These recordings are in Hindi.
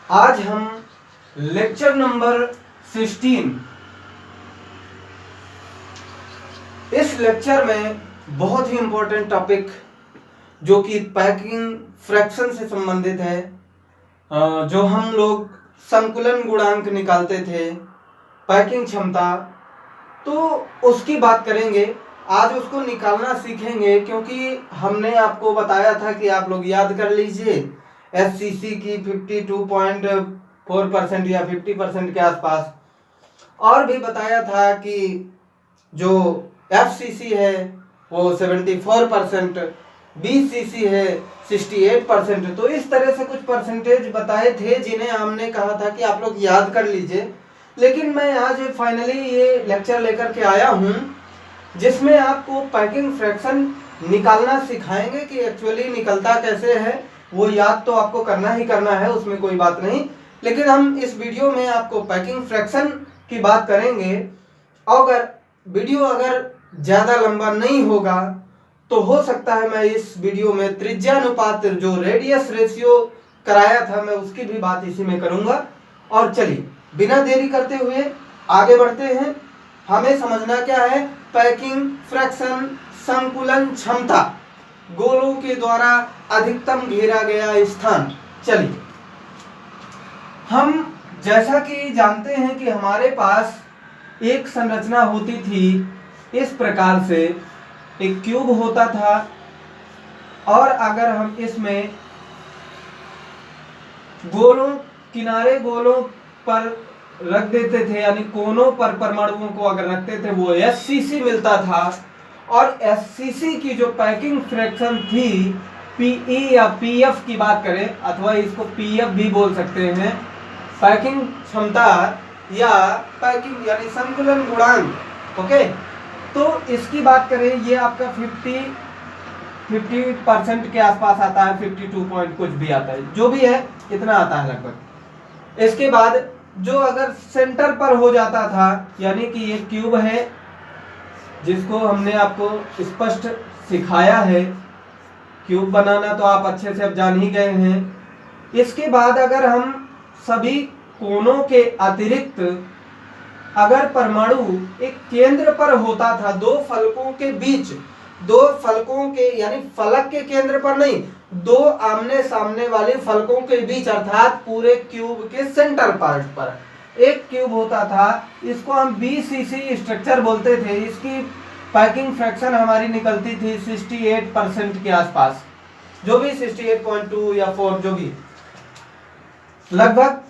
आज हम लेक्चर नंबर 16 इस लेक्चर में बहुत ही इंपॉर्टेंट टॉपिक जो कि पैकिंग फ्रैक्शन से संबंधित है, जो हम लोग संकुलन गुणांक निकालते थे, पैकिंग क्षमता, तो उसकी बात करेंगे। आज उसको निकालना सीखेंगे क्योंकि हमने आपको बताया था कि आप लोग याद कर लीजिए एससीसी की 52.4% या 50% के आसपास, और भी बताया था कि जो एफसीसी है वो 74%, बीसीसी है 68%। तो इस तरह से कुछ परसेंटेज बताए थे जिन्हें हमने कहा था कि आप लोग याद कर लीजिए। लेकिन मैं आज फाइनली ये लेक्चर लेकर के आया हूँ जिसमें आपको पैकिंग फ्रैक्शन निकालना सिखाएंगे कि एक्चुअली निकलता कैसे है। वो याद तो आपको करना ही करना है, उसमें कोई बात नहीं, लेकिन हम इस वीडियो में आपको पैकिंग फ्रैक्शन की बात करेंगे। अगर वीडियो ज़्यादा लंबा नहीं होगा तो हो सकता है मैं इस वीडियो में त्रिज्यानुपात जो रेडियस रेशियो कराया था मैं उसकी भी बात इसी में करूंगा। और चलिए बिना देरी करते हुए आगे बढ़ते हैं। हमें समझना क्या है, पैकिंग फ्रैक्शन संकुलन क्षमता, गोलों के द्वारा अधिकतम घेरा गया स्थान। चलिए, हम जैसा कि जानते हैं कि हमारे पास एक संरचना होती थी इस प्रकार से, एक क्यूब होता था, और अगर हम इसमें किनारे गोलों पर रख देते थे, यानी कोनों पर परमाणुओं को अगर रखते थे, वो एससीसी मिलता था। और एससीसी की जो पैकिंग फ्रैक्शन थी, पीई या पीएफ की बात करें, अथवा इसको पीएफ भी बोल सकते हैं, पैकिंग क्षमता या पैकिंग यानी संकुलन गुणांक, ओके। तो इसकी बात करें, ये आपका 50% के आसपास आता है, 52 पॉइंट कुछ भी आता है, जो भी है इतना आता है लगभग। इसके बाद जो अगर सेंटर पर हो जाता था, यानी कि ये क्यूब है जिसको हमने आपको स्पष्ट सिखाया है, क्यूब बनाना तो आप अच्छे से अब जान ही गए हैं। इसके बाद अगर हम सभी कोनों के अतिरिक्त अगर परमाणु एक केंद्र पर होता था, दो फलकों के बीच, दो फलकों के यानी फलक के केंद्र पर नहीं, दो आमने सामने वाले फलकों के बीच, अर्थात पूरे क्यूब के सेंटर पार्ट पर एक क्यूब होता था, इसको हम बीसीसी स्ट्रक्चर बोलते थे। इसकी पैकिंग फ्रैक्शन हमारी निकलती थी 68% के आसपास, जो भी 68.2 या 4 जो भी लगभग।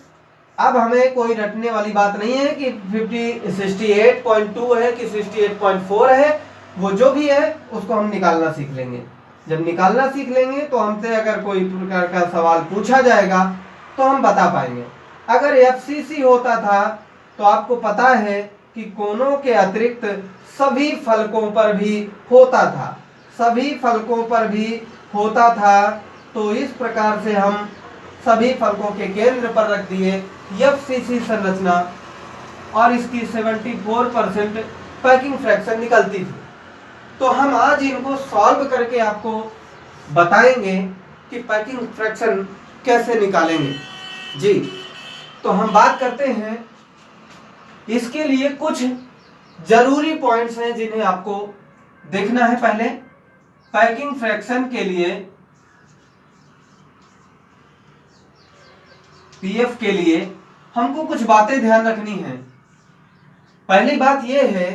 अब हमें कोई रटने वाली बात नहीं है कि 68.2 है कि 68.4 है, वो जो भी है उसको हम निकालना सीख लेंगे। जब निकालना सीख लेंगे तो हमसे अगर कोई प्रकार का सवाल पूछा जाएगा तो हम बता पाएंगे। अगर एफसीसी होता था तो आपको पता है कि कोनों के अतिरिक्त सभी फलकों पर भी होता था, सभी फलकों पर भी होता था। तो इस प्रकार से हम सभी फलकों के केंद्र पर रख दिए एफसीसी संरचना, और इसकी 74% पैकिंग फ्रैक्शन निकलती थी। तो हम आज इनको सॉल्व करके आपको बताएंगे कि पैकिंग फ्रैक्शन कैसे निकालेंगे जी। तो हम बात करते हैं, इसके लिए कुछ जरूरी पॉइंट्स हैं जिन्हें आपको देखना है। पहले पैकिंग फ्रैक्शन के लिए, पीएफ के लिए हमको कुछ बातें ध्यान रखनी है। पहली बात यह है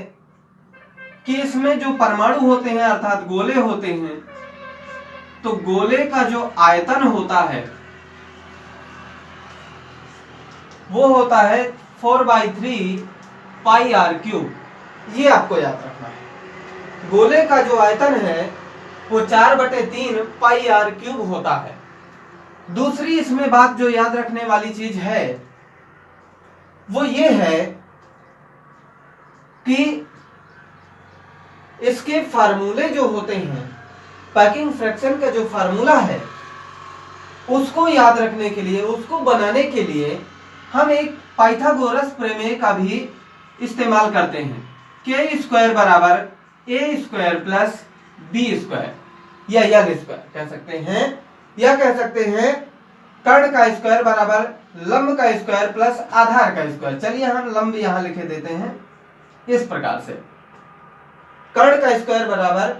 कि इसमें जो परमाणु होते हैं अर्थात गोले होते हैं, तो गोले का जो आयतन होता है वो होता है 4/3 पाई आर क्यूब। ये आपको याद रखना है। गोले का जो आयतन है वो 4/3 पाई आर क्यूब होता है। दूसरी इसमें बात जो याद रखने वाली चीज है वो ये है कि इसके फार्मूले जो होते हैं, पैकिंग फ्रैक्शन का जो फार्मूला है उसको याद रखने के लिए, उसको बनाने के लिए हम एक पाइथागोरस प्रमेय का भी इस्तेमाल करते हैं। k² बराबर a² प्लस b² या यल स्क्वायर कह सकते हैं, या कह सकते हैं कर्ण का स्क्वायर बराबर लंब का स्क्वायर प्लस आधार का स्क्वायर। चलिए हम लंब यहां लिखे देते हैं इस प्रकार से, कर्ण का स्क्वायर बराबर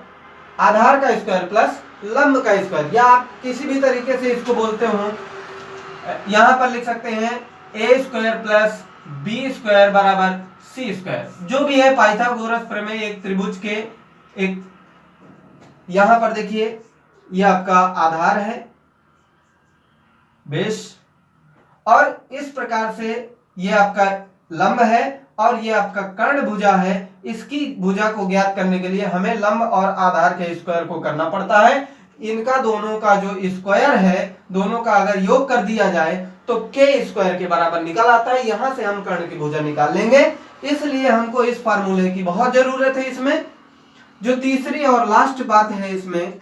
आधार का स्क्वायर प्लस लंब का स्क्वायर, या आप किसी भी तरीके से इसको बोलते हो, यहां पर लिख सकते हैं ए स्क्वायर प्लस बी स्क्वायर बराबर सी स्क्वायर, जो भी है पाइथागोरस प्रमेय एक त्रिभुज के एक, यहां पर देखिए ये आपका आधार है बेस, और इस प्रकार से ये आपका लंब है और ये आपका कर्ण भुजा है। इसकी भुजा को ज्ञात करने के लिए हमें लंब और आधार के स्क्वायर को करना पड़ता है। इनका दोनों का जो स्क्वायर है, दोनों का अगर योग कर दिया जाए तो के स्क्वायर के बराबर निकल आता है। यहां से हम कर्ण की भुजा निकाल लेंगे, इसलिए हमको इस फार्मूले की बहुत जरूरत है। इसमें जो तीसरी और लास्ट बात है इसमें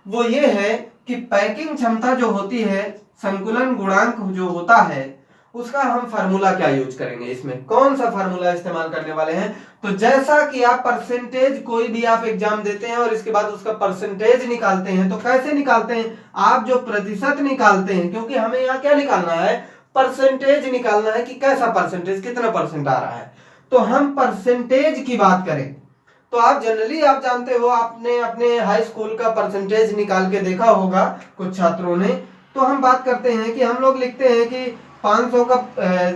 वो ये है कि पैकिंग क्षमता जो होती है, संकुलन गुणांक जो होता है, उसका हम फार्मूला क्या यूज करेंगे, इसमें कौन सा फार्मूला इस्तेमाल करने वाले हैं। तो जैसा कि आप परसेंटेज, कोई भी आप एग्जाम देते हैं और इसके बाद उसका परसेंटेज निकालते हैं, तो कैसे निकालते हैं, आप जो प्रतिशत निकालते हैं, क्योंकि हमें यहाँ क्या निकालना है, परसेंटेज निकालना है कि कैसा परसेंटेज, कितना परसेंट आ रहा है। तो हम परसेंटेज की बात करें तो आप जनरली आप जानते हो, आपने अपने हाई स्कूल का परसेंटेज निकाल के देखा होगा कुछ छात्रों ने। तो हम बात करते हैं कि हम लोग लिखते हैं कि 500 का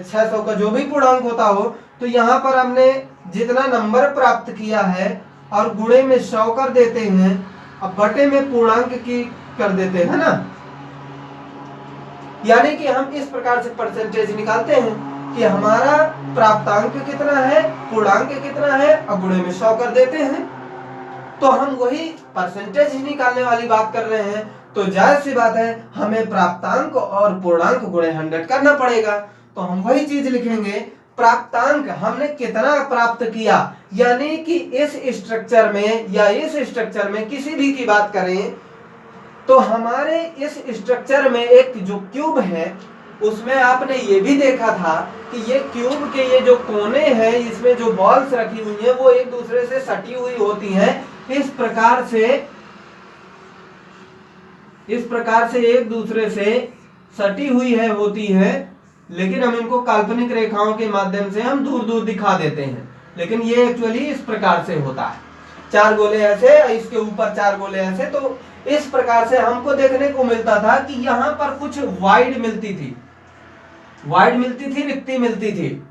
600 का जो भी पूर्णांक होता हो, तो यहाँ पर हमने जितना नंबर प्राप्त किया है और गुणे में 100 कर देते हैं, अब बटे में पूर्णांक की कर देते हैं ना, यानी कि हम इस प्रकार से परसेंटेज निकालते हैं कि हमारा प्राप्तांक कितना है, पूर्णांक कितना है, और गुणे में 100 कर देते हैं। तो हम वही परसेंटेज ही निकालने वाली बात कर रहे हैं। तो जाहिर सी बात है हमें प्राप्तांक और पूर्णांक गुणे 100 करना पड़ेगा। तो हम वही चीज लिखेंगे, प्राप्तांक हमने कितना प्राप्त किया, यानी कि इस स्ट्रक्चर में या इस स्ट्रक्चर में किसी भी की बात करें तो हमारे इस स्ट्रक्चर में एक जो क्यूब है, उसमें आपने ये भी देखा था कि ये क्यूब के ये जो कोने हैं, इसमें जो बॉल्स रखी हुई हैं वो एक दूसरे से सटी हुई होती हैं। इस प्रकार से एक दूसरे से सटी हुई है होती है, लेकिन हम इनको काल्पनिक रेखाओं के माध्यम से हम दूर दूर दिखा देते हैं, लेकिन ये एक्चुअली इस प्रकार से होता है, 4 गोले ऐसे, इसके ऊपर 4 गोले ऐसे। तो इस प्रकार से हमको देखने को मिलता था कि यहाँ पर कुछ वाइड मिलती थी, रिक्ति मिलती थी।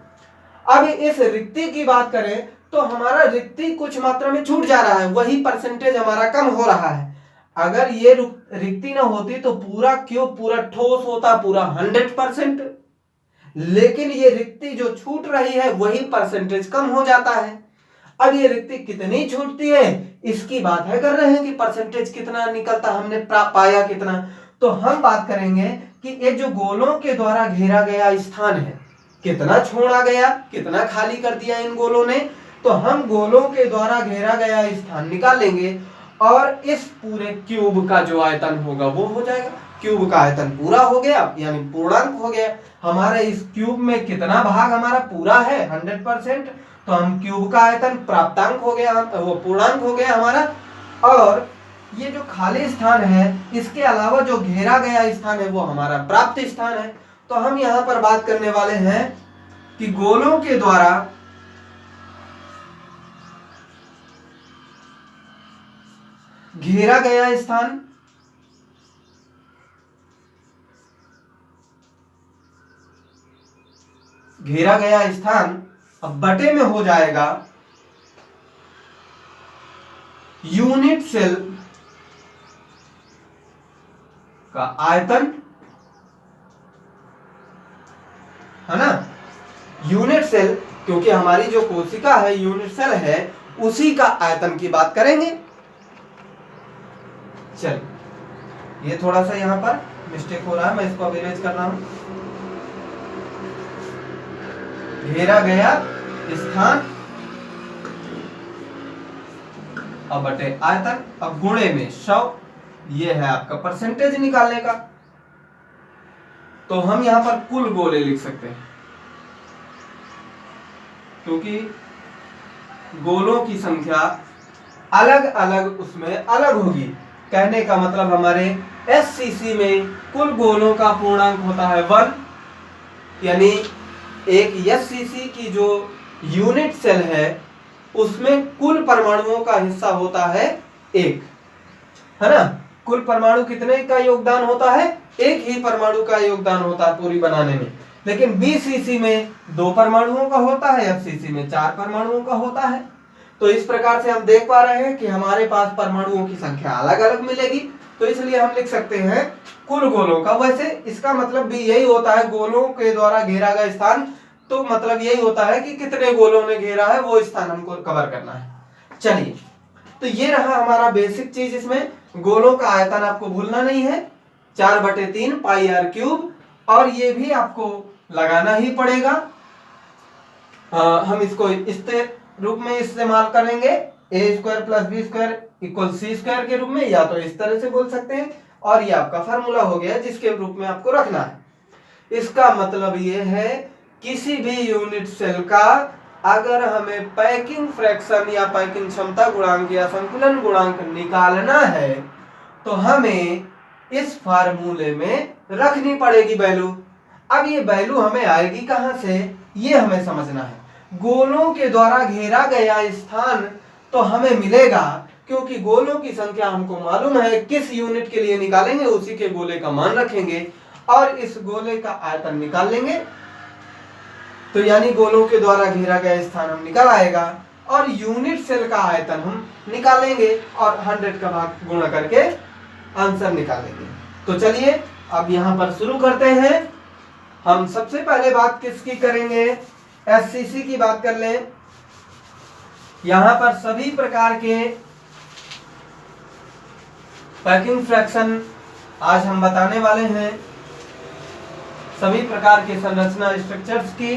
अब इस रिक्ति की बात करें तो हमारा रिक्ति कुछ मात्रा में छूट जा रहा है, वही परसेंटेज हमारा कम हो रहा है। अगर ये रिक्ति ना होती तो पूरा क्यूब पूरा ठोस होता, पूरा 100%, लेकिन ये रिक्ति जो छूट रही है वही परसेंटेज कम हो जाता है। अब ये रिक्ति कितनी छूटती है इसकी बात है कर रहे हैं कि परसेंटेज कितना निकलता, हमने पाया कितना। तो हम बात करेंगे कि ये जो गोलों के द्वारा घेरा गया स्थान है, कितना छोड़ा गया, कितना खाली कर दिया इन गोलों ने। तो हम गोलों के द्वारा घेरा गया स्थान निकालेंगे और इस पूरे क्यूब का जो आयतन होगा वो हो जाएगा। क्यूब का आयतन पूरा हो गया, यानी पूर्णांक हो गया। हमारे इस क्यूब में कितना भाग हमारा पूरा है, 100%, तो हम क्यूब का आयतन प्राप्तांक हो गया, वो पूर्णांक हो गया हमारा। और ये जो खाली स्थान है, इसके अलावा जो घेरा गया स्थान है वो हमारा प्राप्त स्थान है। तो हम यहाँ पर बात करने वाले हैं कि गोलों के द्वारा घेरा गया स्थान, घेरा गया स्थान अब बटे में हो जाएगा यूनिट सेल का आयतन, है ना। यूनिट सेल, क्योंकि हमारी जो कोशिका है यूनिट सेल है, उसी का आयतन की बात करेंगे। चल, ये थोड़ा सा यहां पर मिस्टेक हो रहा है, मैं इसको अब इरेज कर रहा हूं। घेरा गया स्थान अब बटे आयतन, अब गुणे में 100, ये है आपका परसेंटेज निकालने का। तो हम यहां पर कुल गोले लिख सकते हैं, क्योंकि गोलों की संख्या अलग अलग उसमें अलग होगी। कहने का मतलब हमारे एससीसी में कुल गोलों का पूर्णांक होता है 1, यानी एक एससीसी की जो यूनिट सेल है उसमें कुल परमाणुओं का हिस्सा होता है 1, है ना। कुल परमाणु कितने का योगदान होता है? 1 ही परमाणु का योगदान होता है पूरी बनाने में। लेकिन बीसीसी में 2 परमाणुओं का होता है, एफसीसी में 4 परमाणुओं का होता है। तो इस प्रकार से हम देख पा रहे हैं कि हमारे पास परमाणुओं की संख्या अलग अलग मिलेगी, तो इसलिए हम लिख सकते हैं कुल गोलों का। वैसे इसका मतलब भी यही होता है, गोलों के द्वारा घेरा गया स्थान, तो मतलब यही होता है कि कितने गोलों ने घेरा है वो स्थान हमको कवर करना है। चलिए, तो ये रहा हमारा बेसिक चीज। इसमें गोलों का आयतन आपको भूलना नहीं है, 4/3 पाई आर क्यूब, और ये भी आपको लगाना ही पड़ेगा। हम इसको इस रूप में इस्तेमाल करेंगे, a² + b² = c² के रूप में, या तो इस तरह से बोल सकते हैं, और ये आपका फार्मूला हो गया जिसके रूप में आपको रखना है। इसका मतलब ये है किसी भी यूनिट सेल का अगर हमें पैकिंग फ्रैक्शन या पैकिंग क्षमता गुणांक या संकुलन गुणांक निकालना है तो हमें इस फार्मूले में रखनी पड़ेगी वैल्यू। अब ये वैल्यू हमें आएगी कहां से, ये हमें समझना है। गोलों के द्वारा घेरा गया स्थान तो हमें मिलेगा, क्योंकि गोलों की संख्या हमको मालूम है, किस यूनिट के लिए निकालेंगे उसी के गोले का मान रखेंगे और इस गोले का आयतन निकाल लेंगे। तो यानी गोलों के द्वारा घेरा गया स्थान हम निकाल आएगा और यूनिट सेल का आयतन हम निकालेंगे और 100 का भाग गुणा करके आंसर निकालेंगे। तो चलिए अब यहां पर शुरू करते हैं। हम सबसे पहले बात किसकी करेंगे, एससीसी की बात कर लें। यहां पर सभी प्रकार के पैकिंग फ्रैक्शन आज हम बताने वाले हैं, सभी प्रकार के संरचना स्ट्रक्चर्स की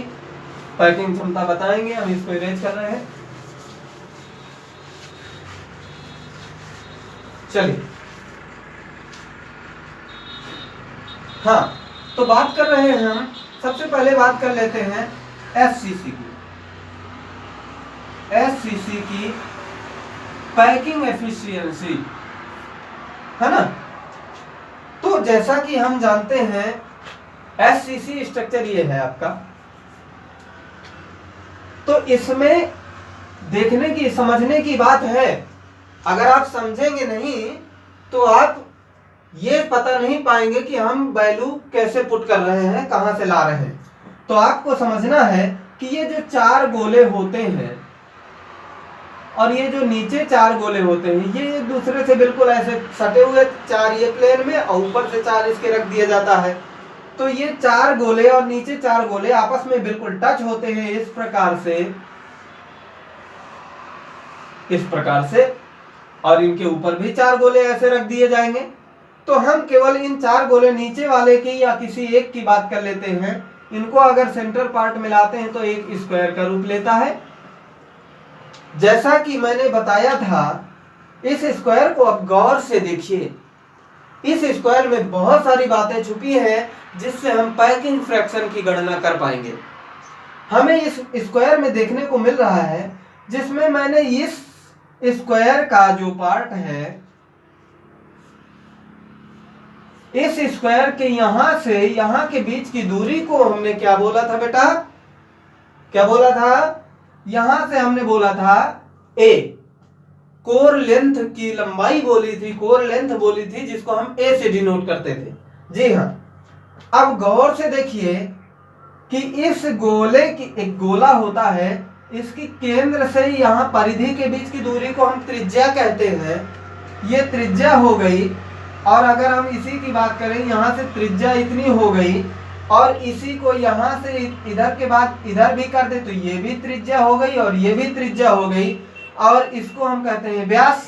पैकिंग क्षमता बताएंगे। हम इसको इरेज कर रहे हैं। चलिए, हाँ, तो बात कर रहे हैं हम, सबसे पहले बात कर लेते हैं एससीसी की। एससीसी की पैकिंग एफिशिएंसी, है ना। तो जैसा कि हम जानते हैं एससीसी स्ट्रक्चर ये है आपका, तो इसमें देखने की समझने की बात है। अगर आप समझेंगे नहीं तो आप ये पता नहीं पाएंगे कि हम वैल्यू कैसे पुट कर रहे हैं, कहां से ला रहे हैं। तो आपको समझना है कि ये जो 4 गोले होते हैं और ये जो नीचे 4 गोले होते हैं, ये एक दूसरे से बिल्कुल ऐसे सटे हुए 4 ये प्लेन में और ऊपर से 4 इसके रख दिया जाता है। तो ये 4 गोले और नीचे 4 गोले आपस में बिल्कुल टच होते हैं इस प्रकार से, और इनके ऊपर भी 4 गोले ऐसे रख दिए जाएंगे। तो हम केवल इन 4 गोले नीचे वाले की या किसी एक की बात कर लेते हैं। इनको अगर सेंटर पार्ट मिलाते हैं तो एक स्क्वायर का रूप लेता है। जैसा कि मैंने बताया था, इस स्क्वायर को अब गौर से देखिए। इस स्क्वायर में बहुत सारी बातें छुपी हैं जिससे हम पैकिंग फ्रैक्शन की गणना कर पाएंगे। हमें इस स्क्वायर में देखने को मिल रहा है जिसमें मैंने इस स्क्वायर का जो पार्ट है, इस स्क्वायर के यहां से यहां के बीच की दूरी को हमने क्या बोला था बेटा, क्या बोला था? यहां से हमने बोला था a, कोर लेंथ की लंबाई बोली थी, कोर लेंथ बोली थी, जिसको हम a से डिनोट करते थे। जी हाँ, अब गौर से देखिए कि इस गोले की, एक गोला होता है, इसकी केंद्र से यहां परिधि के बीच की दूरी को हम त्रिज्या कहते हैं। ये त्रिज्या हो गई, और अगर हम इसी की बात करें, यहां से त्रिज्या इतनी हो गई और इसी को यहां से इधर के बाद इधर भी कर दे तो ये भी त्रिज्या हो गई और ये भी त्रिज्या हो गई, और इसको हम कहते हैं व्यास,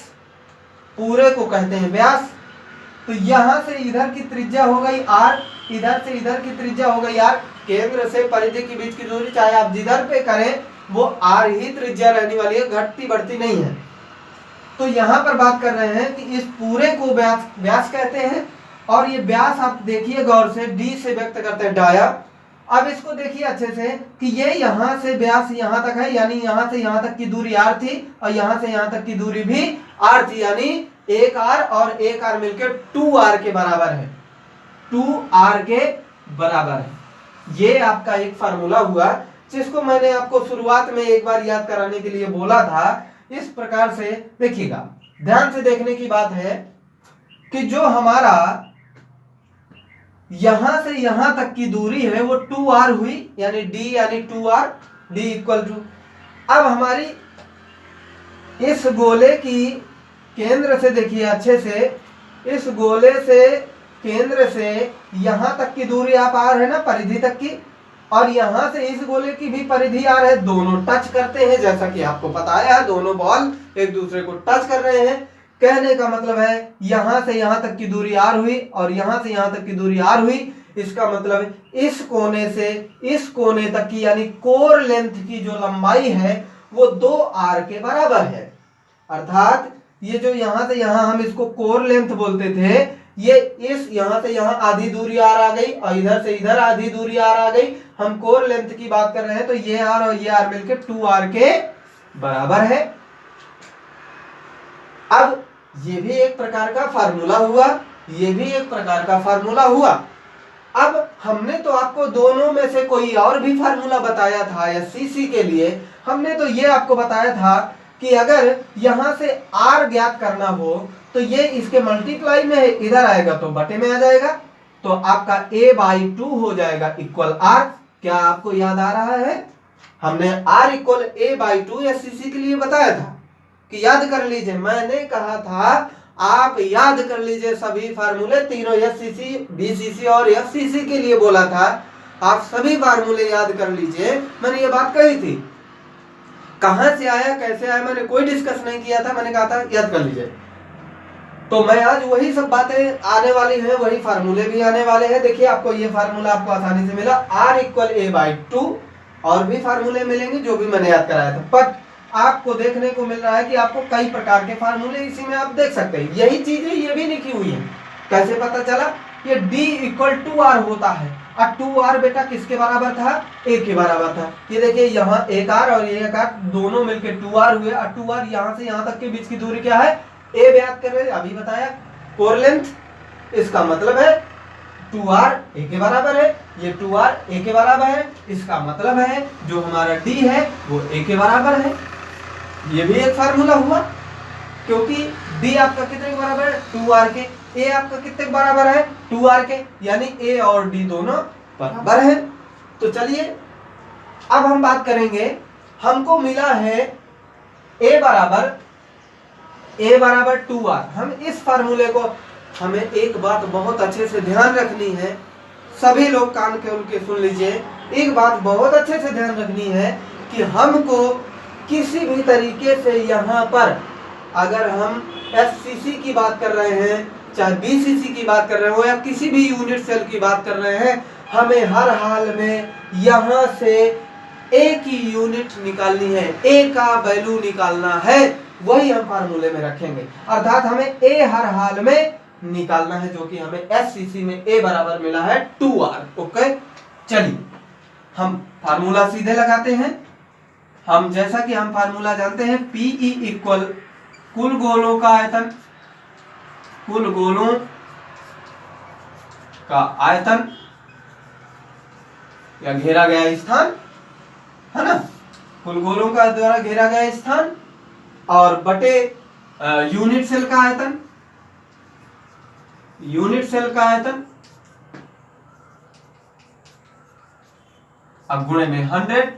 पूरे को कहते हैं व्यास। तो यहां से इधर की त्रिज्या हो गई r, इधर से इधर की त्रिज्या हो गई r। केंद्र से परिधि के बीच की दूरी चाहे आप जिधर पे करें वो r ही त्रिज्या रहने वाली है, घटती बढ़ती नहीं है। तो यहां पर बात कर रहे हैं कि इस पूरे को व्यास कहते हैं, और ये व्यास आप देखिए गौर से d से व्यक्त करते हैं डाया। अब इसको देखिए अच्छे से कि ये यहां से व्यास यहां तक है, यानी यहां से यहां तक की दूरी r थी और यहां से यहां तक की दूरी भी r थी, यानी एक आर और एक आर मिलकर 2r के बराबर है, 2r के बराबर है। ये आपका एक फार्मूला हुआ जिसको मैंने आपको शुरुआत में एक बार याद कराने के लिए बोला था। इस प्रकार से देखिएगा, ध्यान से देखने की बात है कि जो हमारा यहां से यहां तक की दूरी है वो 2r हुई, यानी d यानी 2r, d इक्वल टू, अब हमारी इस गोले की केंद्र से देखिए अच्छे से, इस गोले से केंद्र से यहां तक की दूरी आप r है ना, परिधि तक की, और यहां से इस गोले की भी परिधि r है, दोनों टच करते हैं। जैसा कि आपको पता है दोनों बॉल एक दूसरे को टच कर रहे हैं। कहने का मतलब है यहां से यहां तक की दूरी r हुई और यहां से यहां तक की दूरी r हुई। इसका मतलब इस कोने से इस कोने तक की यानी कोर लेंथ की जो लंबाई है वो 2r के बराबर है। अर्थात ये जो यहां से यहां हम इसको कोर लेंथ बोलते थे, ये इस यहां से यहां आधी दूरी r आ गई और इधर से इधर आधी दूरी r आ गई। हम कोर लेंथ की बात कर रहे हैं तो ये r और ये r मिलकर 2r के बराबर है। अब ये भी एक प्रकार का फार्मूला हुआ, ये भी एक प्रकार का फार्मूला हुआ। अब हमने तो आपको दोनों में से कोई और भी फार्मूला बताया था या सीसी के लिए। हमने तो ये आपको बताया था कि अगर यहां से r ज्ञात करना हो तो ये इसके मल्टीप्लाई में है, इधर आएगा तो बटे में आ जाएगा, तो आपका a/2 हो जाएगा इक्वल r। क्या आपको याद आ रहा है? हमने r इक्वल a/2 या सीसी के लिए बताया था कि याद कर लीजिए। मैंने कहा था आप याद कर लीजिए सभी फार्मूले, तीनों एससीसी, बीसीसी और एफसीसी के लिए बोला था। आप सभी फार्मूले याद कर लीजिए, मैंने ये बात कही थी। कहां से आया कैसे आया मैंने कोई डिस्कस नहीं किया था, मैंने कहा था याद कर लीजिए। तो मैं आज वही सब बातें आने वाली हैं, वही फार्मूले भी आने वाले हैं। देखिए आपको ये फार्मूला आपको आसानी से मिला, r इक्वल a/2, और भी फार्मूले मिलेंगे जो भी मैंने याद कराया था। बट आपको देखने को मिल रहा है कि आपको कई प्रकार के फार्मूले इसी में आप देख सकते हैं। यही चीजें ये भी लिखी हुई है। कैसे पता चला? ये d इक्वल 2r होता है, और 2r बेटा किसके बराबर था? a के बराबर था। ये देखिए यहाँ एक r और एक r दोनों मिलके 2r हुए, और 2r यहाँ से यहाँ तक के बीच की दूरी क्या है? a ज्ञात कर रहे हैं, अभी बताया कोर लेंथ। इसका मतलब है 2r a के बराबर है, ये 2r a के बराबर है। इसका मतलब है जो हमारा d है वो a के बराबर है। ये भी एक फार्मूला हुआ, क्योंकि d आपका कितने के बराबर है? 2r के। a आपका कितने के बराबर है? 2r के, यानी a और d दोनों बराबर है। तो चलिए अब हम बात करेंगे, हमको मिला है a बराबर 2r। हम इस फार्मूले को, हमें एक बात बहुत अच्छे से ध्यान रखनी है, सभी लोग कान के उनके सुन लीजिए। एक बात बहुत अच्छे से ध्यान रखनी है कि हमको किसी भी तरीके से यहाँ पर अगर हम एफसीसी की बात कर रहे हैं, चाहे बीसीसी की बात कर रहे हो या किसी भी यूनिट सेल की बात कर रहे हैं, हमें हर हाल में यहाँ से ए की यूनिट निकालनी है, ए का वैल्यू निकालना है, वही हम फार्मूले में रखेंगे। अर्थात हमें ए हर हाल में निकालना है, जो कि हमें एफसीसी में ए बराबर मिला है 2r। ओके, चलिए हम फार्मूला सीधे लगाते हैं। हम जैसा कि हम फार्मूला जानते हैं, PE इक्वल कुल गोलों का आयतन, कुल गोलों का आयतन या घेरा गया स्थान है ना, कुल गोलों का द्वारा घेरा गया स्थान, और बटे यूनिट सेल का आयतन, यूनिट सेल का आयतन, अब गुणे में 100।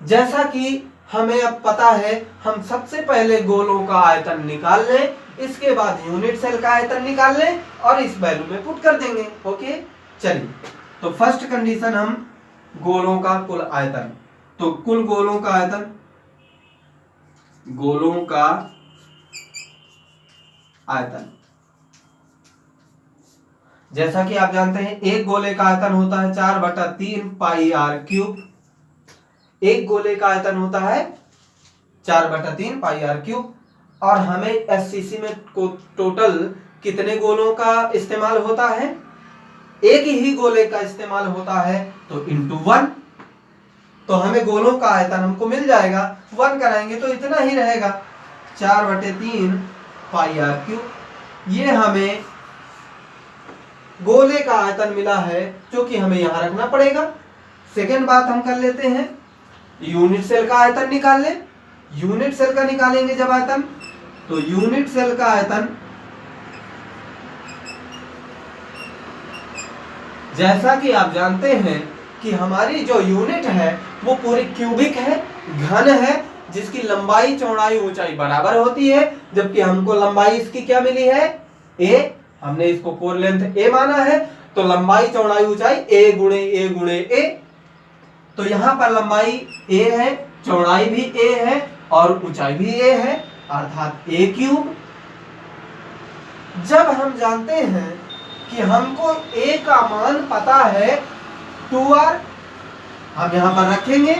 जैसा कि हमें अब पता है, हम सबसे पहले गोलों का आयतन निकाल लें, इसके बाद यूनिट सेल का आयतन निकाल लें और इस वैल्यू में पुट कर देंगे। ओके, चलिए तो फर्स्ट कंडीशन हम गोलों का कुल आयतन, तो कुल गोलों का आयतन, गोलों का आयतन, जैसा कि आप जानते हैं एक गोले का आयतन होता है 4/3 पाई r क्यूब। एक गोले का आयतन होता है 4/3 पाई r क्यूब, और हमें एससीसी में टोटल कितने गोलों का इस्तेमाल होता है? एक ही गोले का इस्तेमाल होता है, तो इंटू 1। तो हमें गोलों का आयतन हमको मिल जाएगा, 1 कराएंगे तो इतना ही रहेगा, 4/3 पाई आर क्यूब। ये हमें गोले का आयतन मिला है जो कि हमें यहां रखना पड़ेगा। सेकेंड बात हम कर लेते हैं, यूनिट सेल का आयतन निकाल ले। यूनिट सेल का निकालेंगे जब आयतन, तो यूनिट सेल का आयतन जैसा कि आप जानते हैं कि हमारी जो यूनिट है वो पूरी क्यूबिक है, घन है, जिसकी लंबाई चौड़ाई ऊंचाई बराबर होती है। जबकि हमको लंबाई इसकी क्या मिली है, ए, हमने इसको कोर लेंथ ए माना है, तो लंबाई चौड़ाई ऊंचाई ए गुणे ए गुणे ए। तो यहां पर लंबाई ए है, चौड़ाई भी ए है और ऊंचाई भी ए है, अर्थात ए क्यूब। जब हम जानते हैं कि हमको ए का मान पता है 2r, हम यहां पर रखेंगे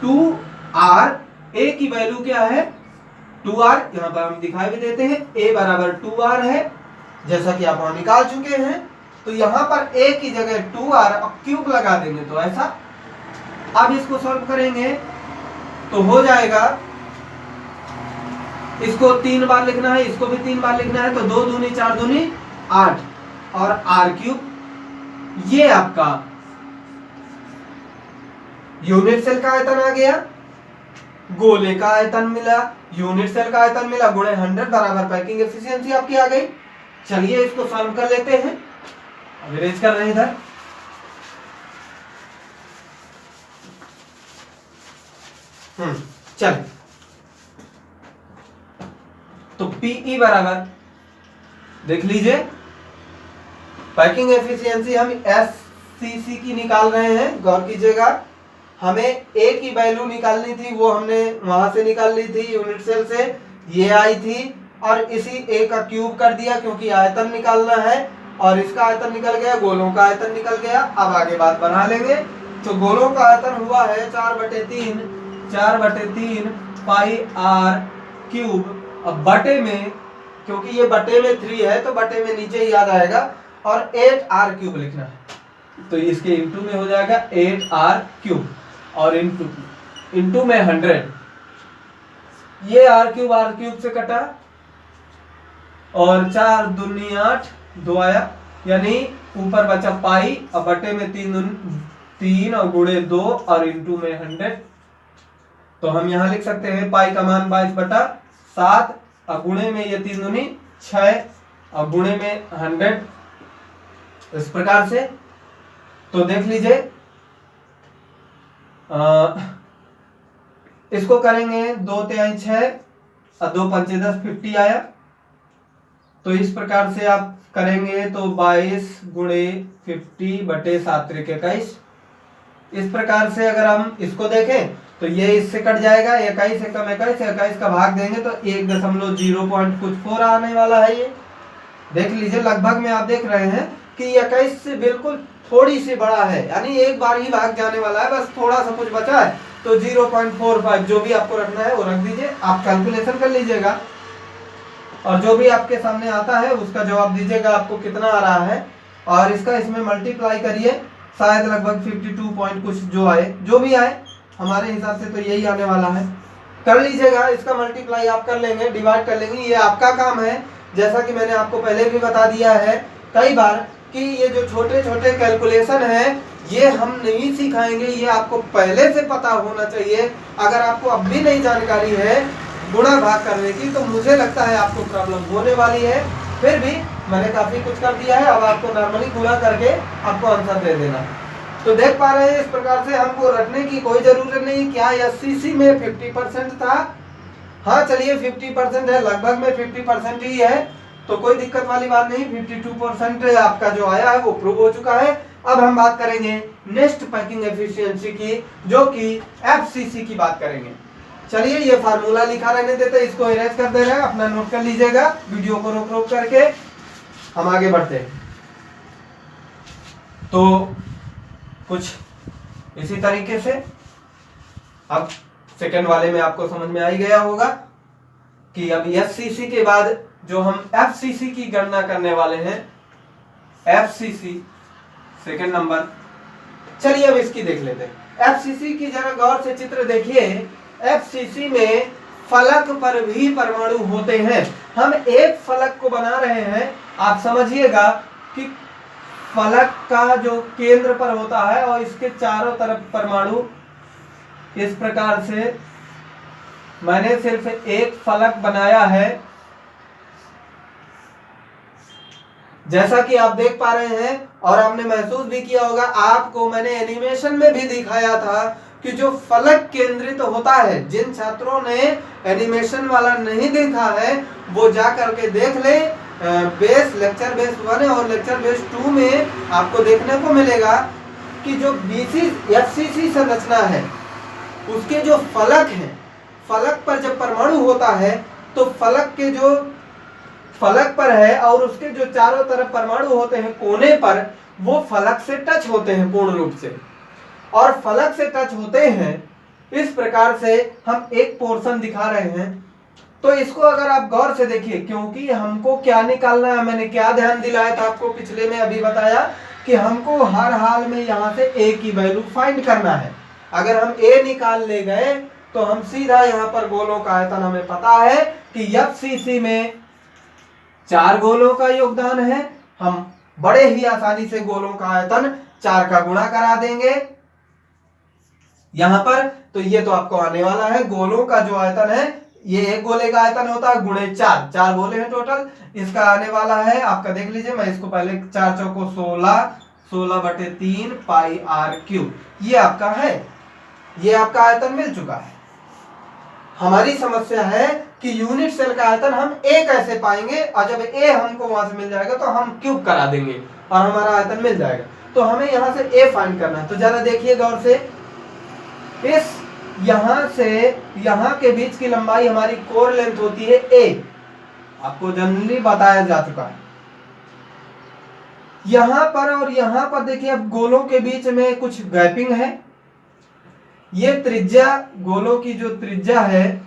2r, ए की वैल्यू क्या है 2r, यहां पर हम दिखाई भी देते हैं a बराबर 2r है, जैसा कि आप वहां निकाल चुके हैं। तो यहां पर a की जगह 2r, अब क्यूब लगा देंगे तो ऐसा। अब इसको सॉल्व करेंगे तो हो जाएगा, इसको 3 बार लिखना है, इसको भी 3 बार लिखना है, तो 2 दूनी 4 दूनी 8 और r क्यूब। ये आपका यूनिट सेल का आयतन आ गया, गोले का आयतन मिला, यूनिट सेल का आयतन मिला, गुणे 100 बराबर पैकिंग एफिशिएंसी आपकी आ गई। चलिए इसको सॉल्व कर लेते हैं, अरेंज कर रहे हैं इधर। चल, तो पीई बराबर देख लीजिए, पैकिंग एफिशिएंसी हम एससीसी की निकाल रहे हैं, गौर कीजिएगा। हमें ए की वैल्यू निकालनी थी, वो हमने वहां से निकाल ली थी यूनिट सेल से, ये आई थी, और इसी ए का क्यूब कर दिया क्योंकि आयतन निकालना है, और इसका आयतन निकल गया, गोलों का आयतन निकल गया। अब आगे बात बढ़ा लेंगे, तो गोलों का आयतन हुआ है 4/3 पाई आर क्यूब। अब बटे में, क्योंकि ये बटे में 3 है तो बटे में नीचे ही आ जाएगा, और 8r क्यूब लिखना है, तो इसके इंटू में हो जाएगा 8r क्यूब, और इंटू में 100। ये r क्यूब से कटा, और 4 दूनी 8, 2 आया, यानी ऊपर बचा पाई, और बटे में 3 और गुणे 2 और इंटू में 100। तो हम यहां लिख सकते हैं पाई का मान 22/7, और गुणे में ये 3 दूनी 6 और गुणे में 100, इस प्रकार से। तो देख लीजिए, इसको करेंगे 2 तिहाई 6 और 2 पंचे 10, 50 आया। तो इस प्रकार से आप करेंगे तो 22 गुणे 50 बटे 7 × 21। इस प्रकार से अगर हम इसको देखें तो ये इससे कट जाएगा, 21 एकम 21, 21 का भाग देंगे तो 1.0 आने वाला है। ये देख लीजिए, लगभग में आप देख रहे हैं कि 21 से बिल्कुल थोड़ी सी बड़ा है, यानी एक बार ही भाग जाने वाला है, बस थोड़ा सा कुछ बचा है। तो 0.45 जो भी आपको रखना है वो रख दीजिए, आप कैलकुलेशन कर लीजिएगा, और जो भी आपके सामने आता है उसका जवाब दीजिएगा आपको कितना आ रहा है, और इसका इसमें मल्टीप्लाई करिए, शायद लगभग 52 पॉइंट कुछ जो आए, जो भी आए हमारे हिसाब से तो यही आने वाला है। कर लीजिएगा, इसका मल्टीप्लाई आप कर लेंगे, डिवाइड कर लेंगे, ये आपका काम है। जैसा कि मैंने आपको पहले भी बता दिया है कई बार कि ये जो छोटे छोटे कैलकुलेशन है ये हम नहीं सिखाएंगे, ये आपको पहले से पता होना चाहिए। अगर आपको अब भी नहीं जानकारी है गुणा भाग करने की, तो मुझे लगता है आपको प्रॉब्लम होने वाली है। फिर भी मैंने काफी कुछ कर दिया है, अब आपको नॉर्मली गुणा करके आपको आंसर दे देना। तो देख पा रहे हैं, इस प्रकार से हमको रखने की कोई जरूरत नहीं। क्या एससीसी में 50% था? हाँ चलिए 50% है, लगभग में 50% ही है, तो कोई दिक्कत वाली बात नहीं। 52% आपका जो आया है वो प्रूव हो चुका है। अब हम बात करेंगे नेक्स्ट पैकिंग एफिशिएंसी की, जो कि एफसीसी की बात करेंगे। चलिए ये फार्मूला लिखा रहने देते, इसको इरेज कर दे रहे हैं, अपना नोट कर लीजिएगा, वीडियो को रोक रोक करके हम आगे बढ़ते हैं। तो कुछ इसी तरीके से अब सेकंड वाले में आपको समझ में आ ही गया होगा कि अब एफसीसी के बाद जो हम एफसीसी की गणना करने वाले हैं, एफसीसी सेकंड नंबर। चलिए अब इसकी देख लेते हैं। एफसीसी की जरा गौर से चित्र देखिए। एफसीसी में फलक पर भी परमाणु होते हैं। हम एक फलक को बना रहे हैं, आप समझिएगा कि फलक का जो केंद्र पर होता है और इसके चारों तरफ परमाणु, इस प्रकार से मैंने सिर्फ एक फलक बनाया है। जैसा कि आप देख पा रहे हैं और आपने महसूस भी किया होगा, आपको मैंने एनिमेशन में भी दिखाया था कि जो फलक केंद्रित होता है, जिन छात्रों ने एनिमेशन वाला नहीं देखा है वो जा करके देख ले। लेक्चर बेस 1 और लेक्चर बेस 2 में आपको देखने को मिलेगा कि जो FCC संरचना है उसके जो फलक हैं, फलक पर जब परमाणु होता है तो फलक के जो फलक पर है और उसके जो चारों तरफ परमाणु होते हैं कोने पर, वो फलक से टच होते हैं पूर्ण रूप से, और फलक से टच होते हैं। इस प्रकार से हम एक पोर्शन दिखा रहे हैं। तो इसको अगर आप गौर से देखिए, क्योंकि हमको क्या निकालना है, मैंने क्या ध्यान दिलाया था आपको पिछले में अभी बताया कि हमको हर हाल में यहाँ से A की वैल्यू फाइंड करना है। अगर हम A निकाल ले गए तो हम सीधा यहाँ पर गोलों का आयतन, हमें पता है कि FCC में 4 गोलों का योगदान है। हम बड़े ही आसानी से गोलों का आयतन 4 का गुणा करा देंगे यहां पर। तो ये तो आपको आने वाला है, गोलों का जो आयतन है, ये एक गोले का आयतन होता है गुणे 4 गोले हैं टोटल। इसका आने वाला है आपका, देख लीजिए, मैं इसको पहले 4 चौको 16/3 पाई r³। ये आपका है, ये आपका आयतन मिल चुका है। हमारी समस्या है कि यूनिट सेल का आयतन हम A कैसे पाएंगे, और जब A हमको वहां से मिल जाएगा तो हम क्यूब करा देंगे और हमारा आयतन मिल जाएगा। तो हमें यहां से A फाइंड करना है। तो जरा देखिए गौर से, इस यहां से यहां के बीच की लंबाई हमारी कोर लेंथ होती है A, आपको जनरली बताया जा चुका है। यहां पर और यहां पर देखिए, अब गोलों के बीच में कुछ गैपिंग है। ये त्रिज्या, गोलों की जो त्रिज्या है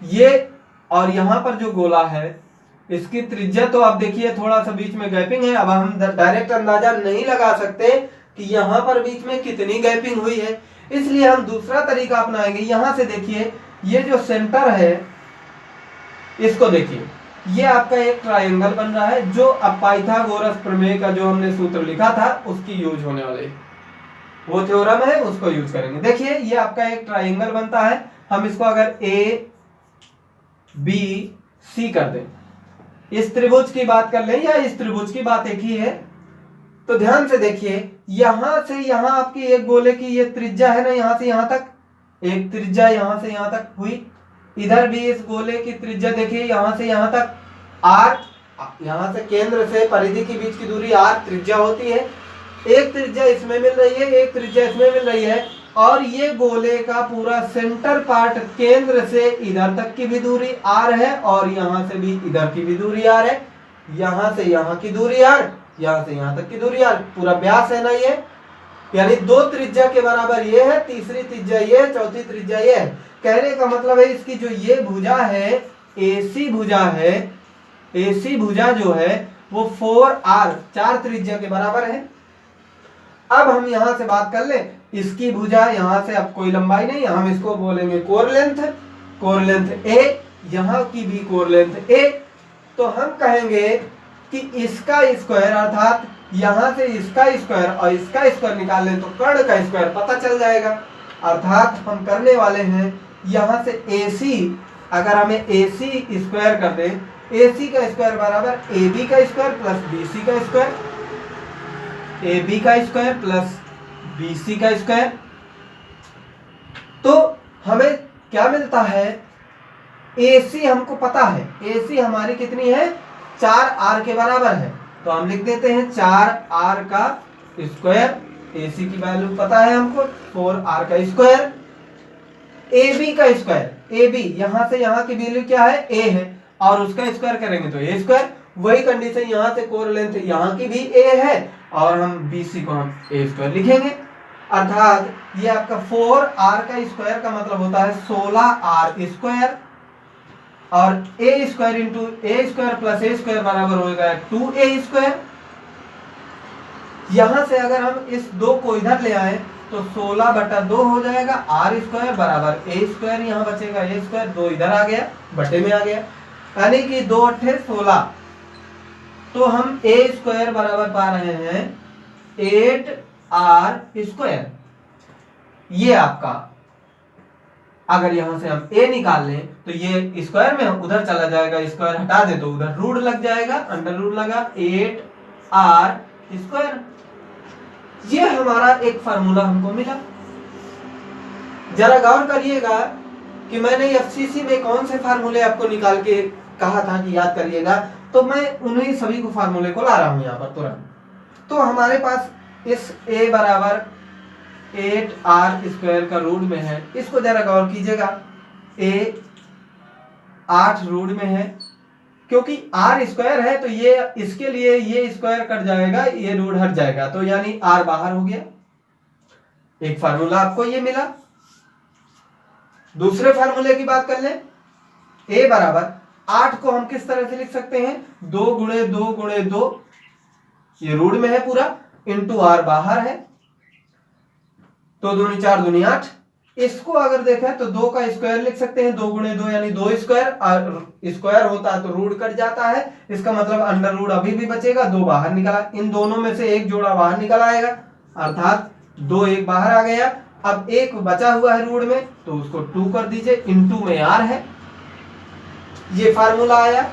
ये, और यहां पर जो गोला है इसकी त्रिज्या, तो आप देखिए थोड़ा सा बीच में गैपिंग है। अब हम डायरेक्ट अंदाजा नहीं लगा सकते कि यहां पर बीच में कितनी गैपिंग हुई है, इसलिए हम दूसरा तरीका अपनाएंगे। यहां से देखिए, ये जो सेंटर है इसको देखिए, ये आपका एक ट्रायंगल बन रहा है, जो अब पाइथागोरस प्रमेय का जो हमने सूत्र लिखा था उसकी यूज होने वाले, वो थ्योरम है उसको यूज करेंगे। देखिए ये आपका एक ट्रायंगल बनता है। हम इसको अगर ABC कर दें, इस त्रिभुज की बात कर लें या इस त्रिभुज की बात एक ही है, तो ध्यान से देखिए, यहां से यहां आपकी एक गोले की ये त्रिज्या है ना, यहां से यहां तक एक त्रिज्या यहां से यहां तक हुई। इधर भी इस गोले की त्रिज्या देखिए, यहां से यहां तक R, यहां से केंद्र से परिधि के बीच की दूरी R त्रिज्या होती है। एक त्रिज्या इसमें मिल रही है, एक त्रिज्या इसमें मिल रही है, और ये गोले का पूरा सेंटर पार्ट, केंद्र से इधर तक की भी दूरी R है और यहां से भी इधर की भी दूरी R है। यहां से यहां की दूरी R, यहां से यहां तक की दूरी R, पूरा व्यास है ना ये, यानी 2 त्रिज्या के बराबर ये है, तीसरी त्रिज्या ये, चौथी त्रिज्या ये है। कहने का मतलब है इसकी जो ये भुजा है, AC भुजा है, AC भुजा जो है वो 4R, 4 त्रिज्या के बराबर है। अब हम यहां से बात कर ले, इसकी भुजा यहां से अब कोई लंबाई नहीं, हम इसको बोलेंगे कोर लेंथ A, यहां की भी कोर लेंथ A। तो हम कहेंगे कि इसका स्क्वायर, अर्थात यहां से इसका स्क्वायर और इसका स्क्वायर निकाल लें तो कर्ण का स्क्वायर पता चल जाएगा। अर्थात हम करने वाले हैं यहां से AC, अगर हमें AC स्क्वायर कर दें, AC का स्क्वायर बराबर AB का स्क्वायर प्लस BC का स्क्वायर, AB का स्क्वायर प्लस BC का स्क्वायर। तो हमें क्या मिलता है, AC हमको पता है, AC हमारी कितनी है, 4R के बराबर है। तो हम लिख देते हैं 4R का स्क्वायर, AC की वैल्यू पता है हमको 4R का स्क्वायर। AB का स्क्वायर, AB यहां से यहां की वैल्यू क्या है, A है, और उसका स्क्वायर करेंगे तो A स्क्वायर। वही कंडीशन यहां से कोर लेंथ यहां की भी A है, और हम BC को हम A स्क्वायर लिखेंगे। अर्थात ये आपका 4R का स्क्वायर का मतलब होता है 16R स्क्वायर, और A square into A square plus A square बराबर होगा 2A स्क्वायर। यहां से अगर हम इस 2 को इधर ले आए तो 16/2 हो जाएगा। आर स्क्वायर बराबर ए स्क्वायर, यहाँ बचेगा ए स्क्वायर, 2 इधर आ गया, बटे में आ गया, यानी कि 2 अट्ठे 16। तो हम ए स्क्वायर बराबर पा रहे हैं 8r स्क्वायर। ये आपका, अगर यहां से हम a निकाल लें तो ये स्क्वायर में उधर चला जाएगा, स्क्वायर हटा दे तो उधर रूट लग जाएगा, अंडर रूट लगा 8r स्क्वायर। ये हमारा एक फार्मूला हमको मिला। जरा गौर करिएगा कि मैंने एफसीसी में कौन से फार्मूले आपको निकाल के कहा था कि याद करिएगा, तो मैं उन्हीं सभी को फार्मूले को ला रहा हूं यहाँ पर तुरंत। तो हमारे पास इस a बराबर 8r स्क्वायर का रूट में है, इसको जरा गौर कीजिएगा, a 8 रूट में है, क्योंकि r स्क्वायर है तो ये इसके लिए ये स्क्वायर कट जाएगा, ये रूट हट जाएगा, तो यानी r बाहर हो गया। एक फार्मूला आपको ये मिला। दूसरे फार्मूले की बात कर लें, a बराबर 8 को हम किस तरह से लिख सकते हैं, 2 गुणे 2 गुणे 2, ये रूट में है पूरा, इंटू r बाहर है, तो 2 4 2 8। इसको अगर देखें तो 2 का स्क्वायर लिख सकते हैं, 2 गुणे 2 यानी 2 स्क्वायर, स्क्वायर होता है तो रूट कट जाता है, इसका मतलब अंडर रूट अभी भी बचेगा, 2 बाहर निकला, इन दोनों में से एक जोड़ा बाहर निकल आएगा, अर्थात 2 1 बाहर आ गया। अब एक बचा हुआ है रूट में, तो उसको 2 कर दीजिए, इनटू में r है, ये फार्मूला आया।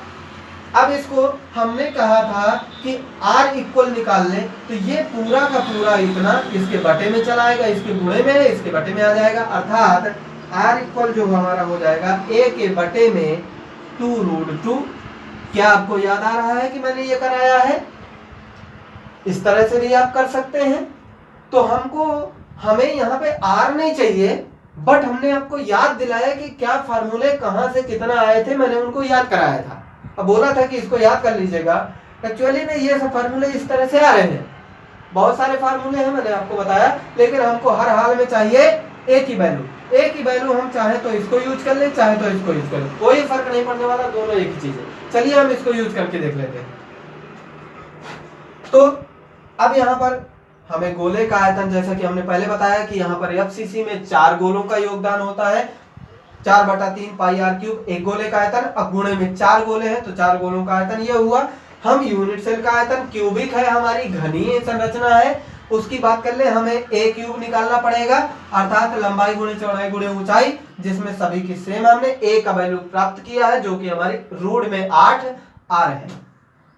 अब इसको हमने कहा था कि r इक्वल निकाल लें, तो ये पूरा का पूरा इतना इसके बटे में चला आएगा, इसके गुणे में है, इसके बटे में आ जाएगा, अर्थात r इक्वल जो हमारा हो जाएगा a के बटे में 2√2। क्या आपको याद आ रहा है कि मैंने ये कराया है? इस तरह से भी आप कर सकते हैं। तो हमें यहाँ पे r नहीं चाहिए, बट हमने आपको याद दिलाया कि क्या फार्मूले कहां से कितना आए थे, मैंने उनको याद कराया था। अब बोला था कि इसको याद कर लीजिएगा। एक्चुअली में ये सब फार्मूले इस तरह से आ रहे हैं, बहुत सारे फार्मूले हैं मैंने आपको बताया, लेकिन हमको हर हाल में चाहिए एक ही वैल्यू। एक ही वैल्यू हम चाहे तो इसको यूज कर लें, चाहे तो इसको यूज कर लें, कोई फर्क नहीं पड़ने वाला, दोनों एक ही चीज है। चलिए हम इसको यूज करके देख लेते हैं। तो अब यहाँ पर हमें गोले का आयतन, जैसा कि हमने पहले बताया कि यहाँ पर एफसीसी में 4 गोलों का योगदान होता है, 4/3 पाई r क्यूब एक गोले का आयतन। अब गुणे में 4 गोले हैं तो 4 गोलों का आयतन ये हुआ। हम यूनिट सेल का आयतन, क्यूबिक है, हमारी घनीय संरचना है, उसकी बात कर ले, हमें a क्यूब निकालना पड़ेगा, अर्थात लंबाई गुणे चौड़ाई गुणे ऊंचाई, जिसमें सभी की सेम हमने a का वैल्यू प्राप्त किया है, जो कि हमारी रूट में 8 r है,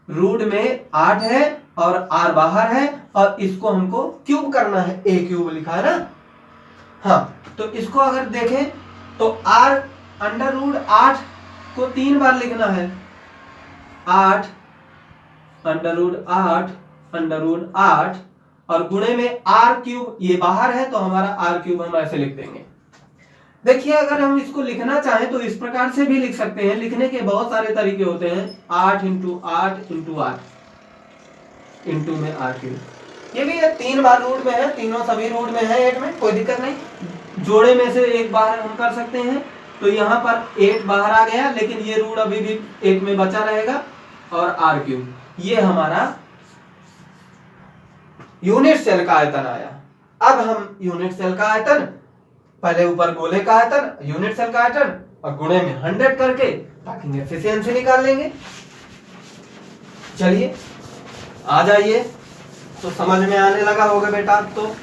रूट में 8 है और r बाहर है, और इसको हमको क्यूब करना है, a क्यूब लिखा है ना। हाँ, तो इसको अगर देखें तो r अंडर रूट 8 को 3 बार लिखना है, 8 अंडर रूट 8 और गुणे में r क्यूब, ये बाहर है तो हमारा r क्यूब हम ऐसे लिख देंगे। देखिए अगर हम इसको लिखना चाहें तो इस प्रकार से भी लिख सकते हैं, लिखने के बहुत सारे तरीके होते हैं, 8 इंटू 8 इंटू r इंटू में r क्यूब, ये भी 3 बार रूट में है, तीनों सभी रूट में है 8 में, कोई दिक्कत नहीं। जोड़े में से एक बाहर हम कर सकते हैं, तो यहाँ पर 8 बाहर आ गया, लेकिन ये रूट अभी भी 8 में बचा रहेगा, और r क्यूब, ये हमारा यूनिट सेल का आयतन आया। अब हम यूनिट सेल का आयतन, पहले ऊपर गोले का आयतन, यूनिट सेल का आयतन, और गुणे में 100 करके ताकि एफिशिएंसी निकाल लेंगे। चलिए आ जाइए, तो समझ में आने लगा होगा बेटा। तो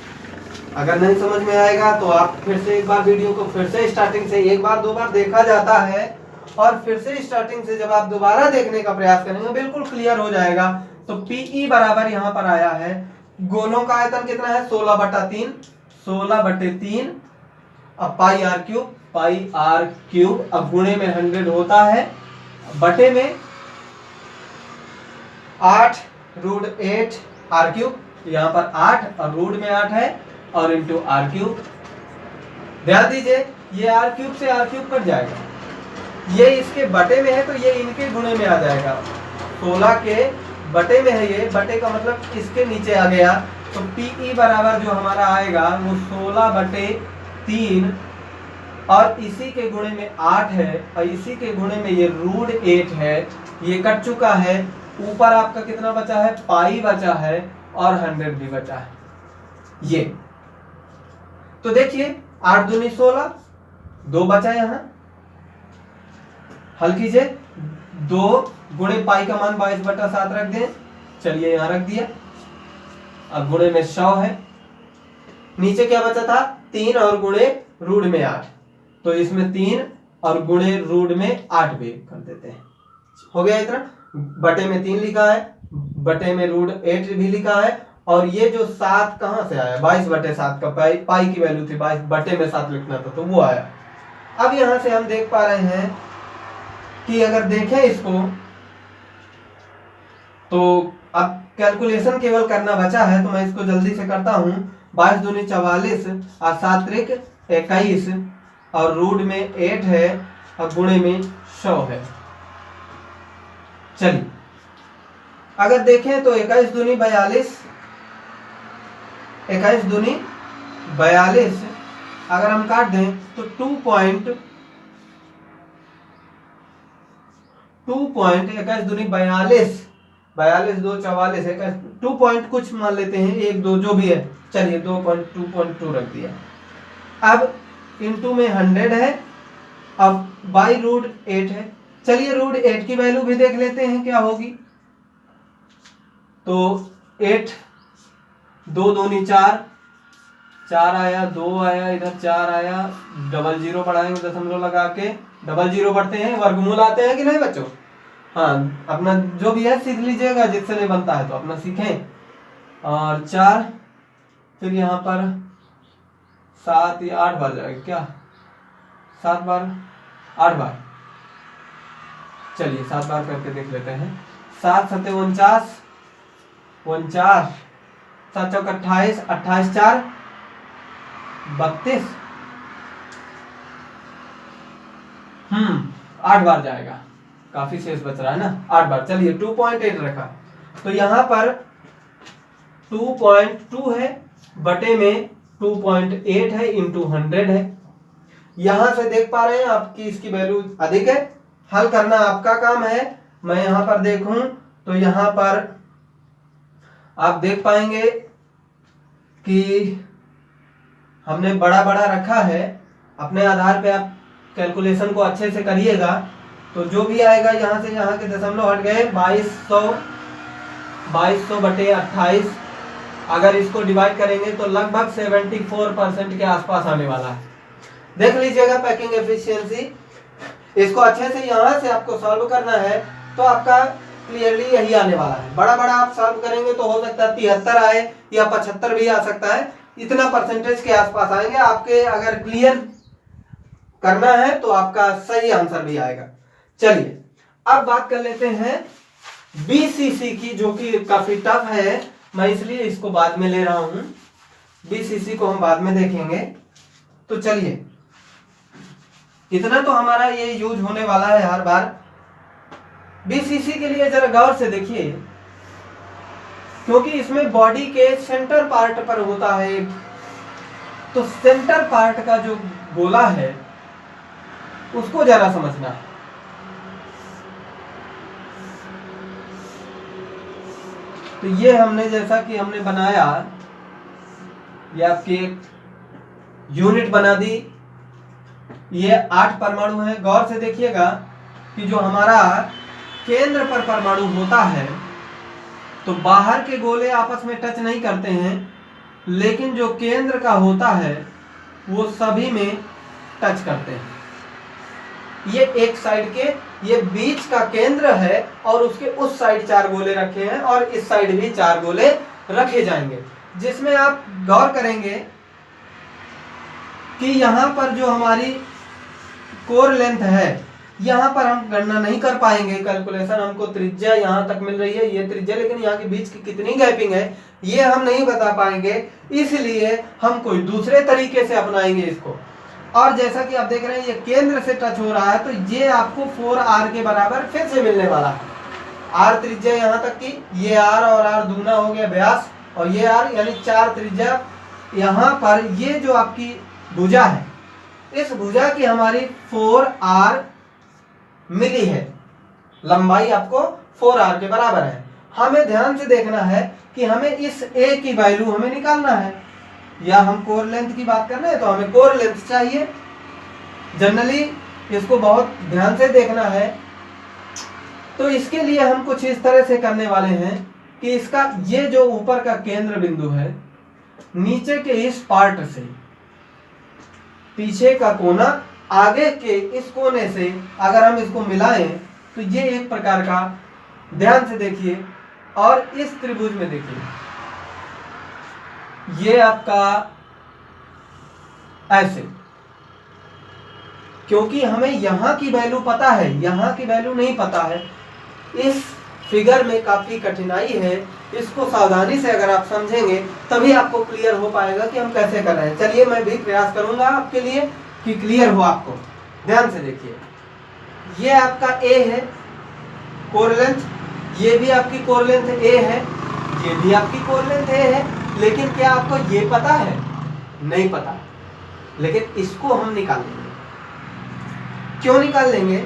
अगर नहीं समझ में आएगा तो आप फिर से एक बार वीडियो को फिर से स्टार्टिंग से, एक बार दो बार देखा जाता है, और फिर से स्टार्टिंग से जब आप दोबारा देखने का प्रयास करेंगे बिल्कुल क्लियर हो जाएगा। तो पीई बराबर यहाँ पर आया है, गोलों का आयतन कितना है, 16/3, अब पाई आर क्यूब, अब गुणे में 100 होता है, बटे में 8 रूट 8 आर क्यूब, यहाँ पर 8 और रूट में 8 है, और इंटू आर क्यूब। ध्यान दीजिए ये आर क्यूब से आर क्यूब कट जाएगा, ये इसके बटे में है तो ये इनके गुणे में आ जाएगा, 16 के बटे में है, ये बटे का मतलब इसके नीचे आ गया, तो पीई बराबर जो हमारा आएगा वो 16/3, और इसी के गुणे में 8 है, और इसी के गुणे में ये रूट 8 है, ये कट चुका है। ऊपर आपका कितना बचा है, पाई बचा है, और 100 भी बचा है। ये तो देखिए 8 दूनी 16, 2 बचा यहाँ, हल कीजिए, 2 गुणे पाई का मान 22/7 रख दें, चलिए यहां रख दिया। अब गुणे में 100 है, नीचे क्या बचा था 3 और गुणे रूट में 8, तो इसमें 3 और गुणे रूट में 8 भी कर देते हैं। हो गया इतना, बटे में 3 लिखा है, बटे में रूट 8 भी लिखा है, और ये जो 7 कहां से आया 22/7 का पाई की वैल्यू थी, 22 बटे में 7 लिखना था तो वो आया। अब यहां से हम देख पा रहे हैं कि अगर देखें इसको तो अब कैलकुलेशन केवल करना बचा है, तो मैं इसको जल्दी से करता हूं। 22 दूनी 44 और 7 त्रिक 21 और रूट में 8 है और गुणे में 100 है। चलिए अगर देखें तो 21 दूनी 42, 21 दूनी 42 अगर हम काट दें तो 2.21 दूनी 42, 42 2 44 है, 2 पॉइंट कुछ मान लेते हैं, 1 2 जो भी है, चलिए 2.2 रख दिया। अब इनटू में 100 है, अब बाई रूट 8 है, चलिए रूट 8 की वैल्यू भी देख लेते हैं क्या होगी। तो 8 2 दूनी 4, 4 आया, 2 आया, इधर 4 आया, 00 बढ़ाएंगे दशमलव लगा के, 00 बढ़ते हैं, वर्गमूल आते हैं कि नहीं बच्चों? हाँ, अपना जो भी है सीख लीजिएगा, जिससे नहीं बनता है तो अपना सीखें। और 4 फिर यहाँ पर 7 या 8 बार जाएगा क्या, 7 बार 8 बार, चलिए 7 बार करके देख लेते हैं। 7 7 49, 49 7 चौक 28, 28 4 32, 8 बार जाएगा, काफी शेष बच रहा है ना, 8 बार। चलिए 2.8 रखा, तो यहां पर 2.2 है, बटे में 2.8 है, इंटू 100 है। यहां से देख पा रहे हैं आपकी इसकी वैल्यू अधिक है, हल करना आपका काम है। मैं यहां पर देखूं तो यहां पर आप देख पाएंगे कि हमने बड़ा बड़ा रखा है, अपने आधार पे आप कैलकुलेशन को अच्छे से करिएगा, तो जो भी आएगा यहाँ से यहाँ के दशमलव हट गए, 2200 बटे 28, अगर इसको डिवाइड करेंगे तो लगभग 74% के आसपास आने वाला है। देख लीजिएगा पैकिंग एफिशिएंसी, इसको अच्छे से यहाँ से आपको सॉल्व करना है तो आपका क्लियरली यही आने वाला है। बड़ा बड़ा आप सॉल्व करेंगे तो हो सकता है 73 आए या 75 भी आ सकता है, इतना परसेंटेज के आसपास आएंगे आपके। अगर क्लियर करना है तो आपका सही आंसर भी आएगा। चलिए अब बात कर लेते हैं बीसीसी की, जो कि काफी टफ है, मैं इसलिए इसको बाद में ले रहा हूं, बीसीसी को हम बाद में देखेंगे। तो चलिए इतना तो हमारा ये यूज होने वाला है हर बार। बीसीसी के लिए जरा गौर से देखिए, क्योंकि इसमें बॉडी के सेंटर पार्ट पर होता है, तो सेंटर पार्ट का जो गोला है उसको जरा समझना है। तो ये हमने जैसा कि हमने बनाया, ये आपकी एक यूनिट बना दी, ये 8 परमाणु है। गौर से देखिएगा कि जो हमारा केंद्र पर परमाणु होता है तो बाहर के गोले आपस में टच नहीं करते हैं, लेकिन जो केंद्र का होता है वो सभी में टच करते हैं। ये एक साइड के, ये बीच का केंद्र है और उसके उस साइड 4 गोले रखे हैं और इस साइड भी 4 गोले रखे जाएंगे, जिसमें आप गौर करेंगे कि यहां पर जो हमारी कोर लेंथ है, यहां पर हम गणना नहीं कर पाएंगे कैलकुलेशन, हमको त्रिज्या यहां तक मिल रही है, ये त्रिज्या, लेकिन यहाँ के बीच की कितनी गैपिंग है ये हम नहीं बता पाएंगे, इसलिए हम कोई दूसरे तरीके से अपनाएंगे इसको। और जैसा कि आप देख रहे हैं ये केंद्र से टच हो रहा है, तो ये आपको 4r के बराबर फिर से मिलने वाला है। r त्रिज्या यहाँ तक की, ये r और r दूना हो गया व्यास, और ये r यानी 4 त्रिज्या। यहाँ पर ये जो आपकी भुजा है, इस भुजा की हमारी 4r मिली है, लंबाई आपको 4r के बराबर है। हमें ध्यान से देखना है कि हमें इस a की वैल्यू हमें निकालना है। या हम कोर लेंथ की बात कर रहे हैं तो हमें कोर लेंथ चाहिए। जनरली इसको बहुत ध्यान से देखना है। तो इसके लिए हम कुछ इस तरह से करने वाले हैं कि इसका ये जो ऊपर का केंद्र बिंदु है, नीचे के इस पार्ट से पीछे का कोना आगे के इस कोने से अगर हम इसको मिलाएं तो ये एक प्रकार का, ध्यान से देखिए और इस त्रिभुज में देखिए, ये आपका ऐसे, क्योंकि हमें यहां की वैल्यू पता है, यहां की वैल्यू नहीं पता है। इस फिगर में काफी कठिनाई है, इसको सावधानी से अगर आप समझेंगे तभी आपको क्लियर हो पाएगा कि हम कैसे कर रहे हैं। चलिए मैं भी प्रयास करूंगा आपके लिए कि क्लियर हो आपको। ध्यान से देखिए, ये आपका ए है कोर लेंथ, ये भी आपकी कोर लेंथ ए है, ये भी आपकी कोर लेंथ ए है। लेकिन क्या आपको ये पता है? नहीं पता, लेकिन इसको हम निकाल लेंगे। क्यों निकाल लेंगे?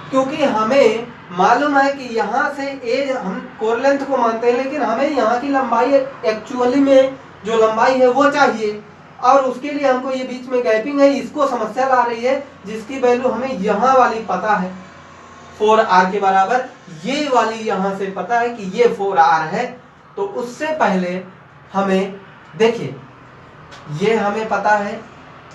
क्योंकि हमें मालूम है कि यहाँ से ए हम कोर लेंथ को मानते हैं, लेकिन हमें यहाँ की लंबाई एक्चुअली में जो लंबाई है वो चाहिए, और उसके लिए हमको ये बीच में गैपिंग है, इसको समस्या ला रही है, जिसकी वैल्यू हमें यहाँ वाली पता है 4r के बराबर। ये वाली यहाँ से पता है कि ये 4r है। तो उससे पहले हमें देखिए, ये हमें पता है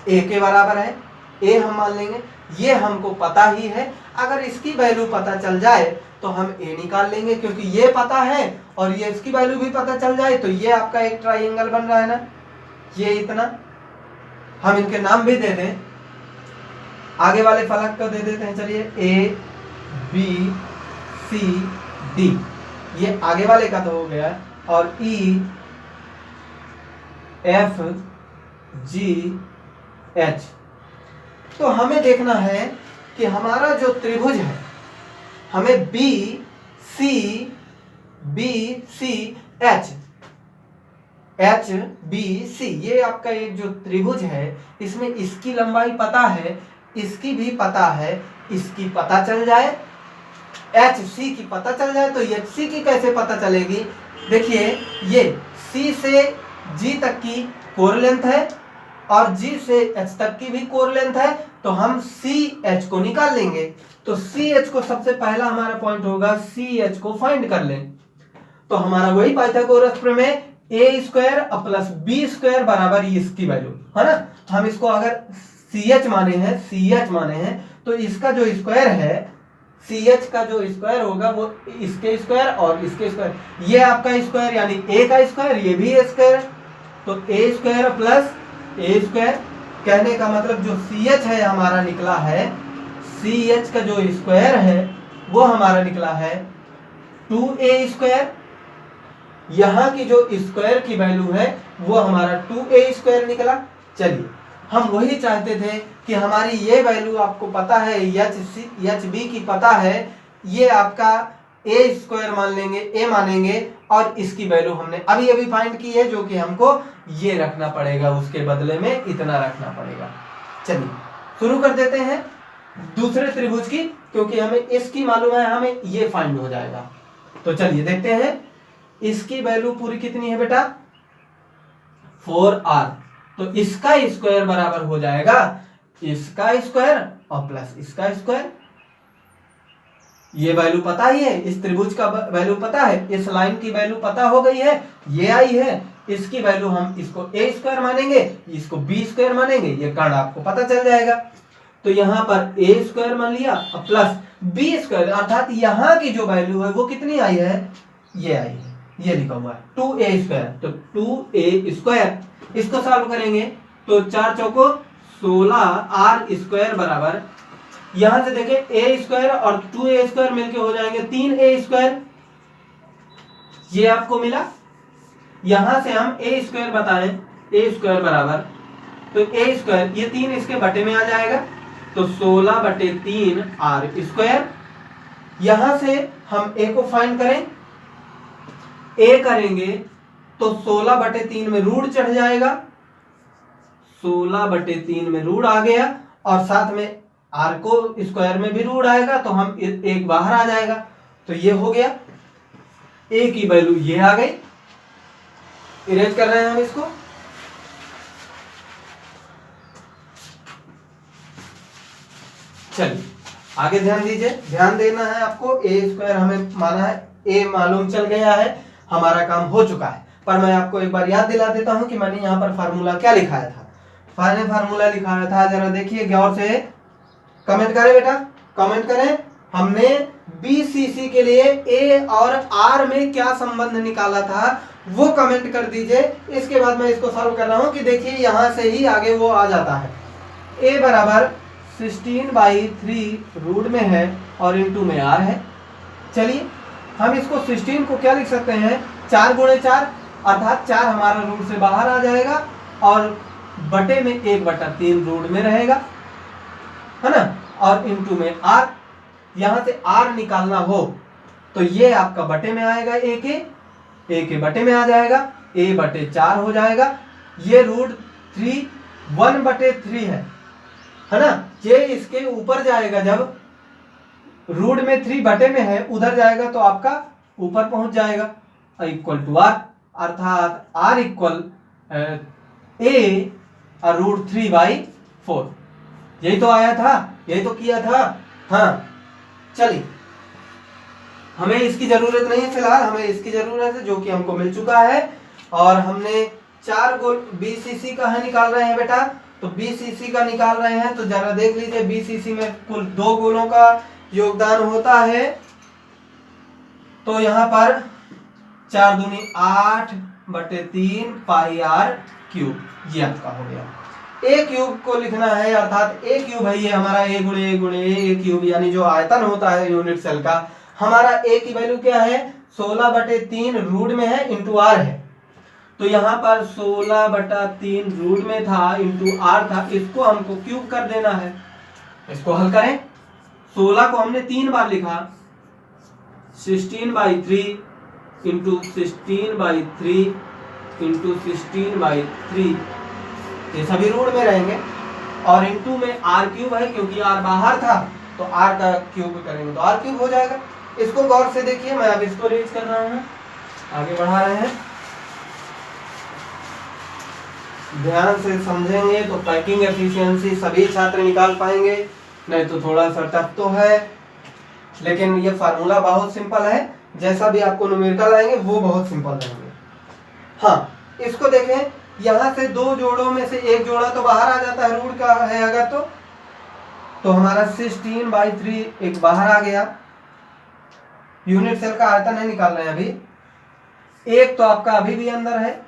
a के बराबर है, a हम मान लेंगे, ये हमको पता ही है। अगर इसकी वैल्यू पता चल जाए तो हम a निकाल लेंगे, क्योंकि ये पता है और ये इसकी वैल्यू भी पता चल जाए तो ये आपका एक ट्राइंगल बन रहा है ना, ये इतना। हम इनके नाम भी दे दें, आगे वाले फलक को दे देते हैं। चलिए a b c d, ये आगे वाले का तो हो गया, और e f g h। तो हमें देखना है कि हमारा जो त्रिभुज है, हमें B C H B C, ये आपका एक जो त्रिभुज है, इसमें इसकी लंबाई पता है, इसकी भी पता है, इसकी पता चल जाए, HC की पता चल जाए, तो HC की कैसे पता चलेगी? देखिए, ये C से G तक की कोर लेंथ है और G से H तक की भी कोर लेंथ है, तो हम CH को निकाल लेंगे। तो CH को सबसे पहला हमारा पॉइंट होगा, CH को फाइंड कर लें। तो हमारा वही पाइथागोरस प्रमेय, a square plus b square बराबर इसकी वैल्यू है ना। हम इसको अगर CH माने हैं तो इसका जो स्क्वायर है, CH का जो स्क्वायर होगा वो इसके स्क्वायर और इसके स्क्वायर, ये आपका स्क्वायर यानी a का स्क्वायर, ये भी a स्क्वायर, तो a square plus a square, कहने का मतलब जो CH है हमारा निकला है, CH का जो स्क्वायर है वो हमारा निकला है 2a स्क्वायर। यहाँ की जो स्क्वायर की वैल्यू है वो हमारा 2a स्क्वायर निकला। चलिए, हम वही चाहते थे कि हमारी ये वैल्यू आपको पता है, HB की पता है, ये आपका a स्क्वायर मान लेंगे, a मानेंगे, और इसकी वैल्यू हमने अभी अभी फाइंड की है, जो कि हमको ये रखना पड़ेगा, उसके बदले में इतना रखना पड़ेगा। चलिए शुरू कर देते हैं दूसरे त्रिभुज की, क्योंकि हमें इसकी मालूम है, हमें ये फाइंड हो जाएगा। तो चलिए देखते हैं, इसकी वैल्यू पूरी कितनी है बेटा? 4r। तो इसका स्क्वायर बराबर हो जाएगा इसका स्क्वायर और प्लस इसका स्क्वायर। ये वैल्यू पता ही है, इस त्रिभुज का वैल्यू पता है, इस लाइन की वैल्यू पता हो गई है, ये आई है, इसकी वैल्यू हम इसको a स्क्वायर मानेंगे, इसको b स्क्वायर मानेंगे, ये कर्ण आपको पता चल जाएगा। तो यहाँ पर a स्क्वायर मान लिया और प्लस b स्क्वायर, अर्थात यहाँ की जो वैल्यू है वो कितनी आई है? ये आई है, ये लिखा हुआ है 2a स्क्वायर। तो 2a स्क्वायर, इसको सॉल्व करेंगे तो 4 चौको 16r स्क्वायर बराबर, यहां से देखें a स्क्वायर और 2a स्क्वायर मिलके हो जाएंगे 3a स्क्वायर, ये आपको मिला। यहां से हम a स्क्वायर बताएं, a स्क्वायर बराबर, तो a स्क्वायर, ये 3 इसके बटे में आ जाएगा, तो 16/3 r स्क्वायर। यहां से हम a को फाइंड करें, a करेंगे तो 16/3 में रूट चढ़ जाएगा, 16/3 में रूट आ गया, और साथ में r को स्क्वायर में भी रूट आएगा, तो हम एक बाहर आ जाएगा, तो ये हो गया। a की वैल्यू ये आ गई, इरेज कर रहे हैं हम इसको। चलिए आगे ध्यान दीजिए, ध्यान देना है आपको। ए स्क्वायर हमें माना है, ए मालूम चल गया है, हमारा काम हो चुका है। पर मैं आपको एक बार याद दिला देता हूं कि मैंने यहाँ पर फार्मूला क्या लिखाया था। फार्मूला लिखाया था, जरा देखिए गौर से, कमेंट करें बेटा, कमेंट करें। हमने बीसीसी के लिए ए और आर में क्या संबंध निकाला था वो कमेंट कर दीजिए। इसके बाद मैं इसको सॉल्व कर रहा हूं कि देखिए यहां से ही आगे वो आ जाता है। ए बराबर 16/3 रूट में है और इंटू में आर है। चलिए हम इसको 16 को क्या लिख सकते हैं, 4 गुणे 4, अर्थात 4 हमारा रूट से बाहर आ जाएगा और बटे में 1/3 रूट में रहेगा, है ना, और इंटू में आर। यहां से आर निकालना हो तो ये आपका बटे में आएगा, ए के बटे में आ जाएगा, a/4 हो जाएगा। ये √3 1/3 है ना, ये इसके ऊपर जाएगा, जब रूट में 3 बटे में है उधर जाएगा तो आपका ऊपर पहुंच जाएगा, इक्वल टू आर, अर्थात आर इक्वल ए √3/4। यही तो आया था, यही तो किया था। हाँ चलिए, हमें इसकी जरूरत नहीं है फिलहाल, हमें इसकी जरूरत है जो कि हमको मिल चुका है। और हमने 4 गोल बीसीसी का है निकाल रहे हैं बेटा, तो बीसीसी का निकाल रहे हैं तो जरा देख लीजिए, बीसीसी में कुल 2 गोलों का योगदान होता है। तो यहाँ पर 4 दूनी 8/3 पाई आर क्यूब, ये आपका हो गया। ए क्यूब को लिखना है, अर्थात ए क्यूब है ये हमारा, ए गुणे ए क्यूब, यानी जो आयतन होता है यूनिट सेल का। हमारा ए की वैल्यू क्या है, 16/3 रूट में है, इंटू आर है। तो यहाँ पर 16/3 रूट में था, इंटू आर था, इसको हमको क्यूब कर देना है। इसको हल करें, 16 को हमने 3 बार लिखा, 16/3 इंटू 16/3 इंटू 16/3, ये सभी रूट में रहेंगे, और इंटू में आर क्यूब है क्योंकि आर बाहर था तो आर का क्यूब करेंगे तो आर क्यूब हो जाएगा। इसको गौर से देखिए, मैं अब इसको रीच कर रहा हूं, आगे बढ़ा रहे हैं, ध्यान से समझेंगे तो पैकिंग एफिशिएंसी सभी छात्र निकाल पाएंगे, नहीं तो थोड़ा सा टफ तो है, लेकिन ये फार्मूला बहुत सिंपल है। जैसा भी आपको न्यूमेरिकल आएंगे वो बहुत सिंपल रहेंगे। हाँ इसको देखें, यहां से 2 जोड़ों में से एक जोड़ा तो बाहर आ जाता है, रूट का है अगर तो हमारा 16/3 एक बाहर आ गया। यूनिट सेल का आयतन है निकाल रहे हैं अभी, एक तो आपका अभी भी अंदर है,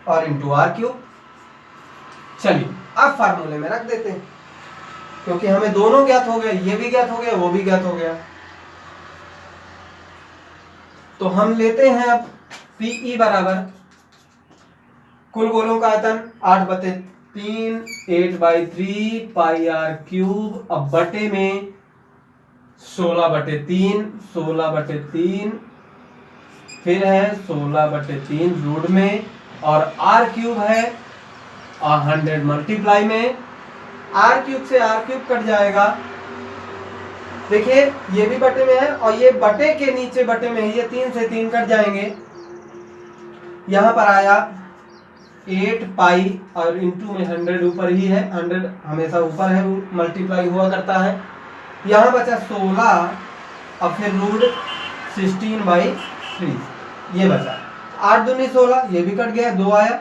और इंटू आर क्यूब। चलिए अब फार्मूले में रख देते हैं, क्योंकि हमें दोनों ज्ञात हो गए, ये भी ज्ञात हो गया, वो भी ज्ञात हो गया। तो हम लेते हैं अब पीई बराबर कुल गोलों का आयतन 8/3 8/3 पाई आर क्यूब, अब बटे में 16/3 फिर है 16/3 रूट में, और आर क्यूब है 100 मल्टीप्लाई में, आर क्यूब से आर क्यूब कट जाएगा। देखिए ये भी बटे में है और ये बटे के नीचे बटे में है, ये 3 से 3 कट जाएंगे। यहां पर आया 8 पाई और इंटू में 100 ऊपर ही है, 100 हमेशा ऊपर है, मल्टीप्लाई हुआ करता है। यहाँ बचा 16 और फिर रूट 16/3 ये बचा, 8 दूनी 16, ये भी कट गया, 2 आया,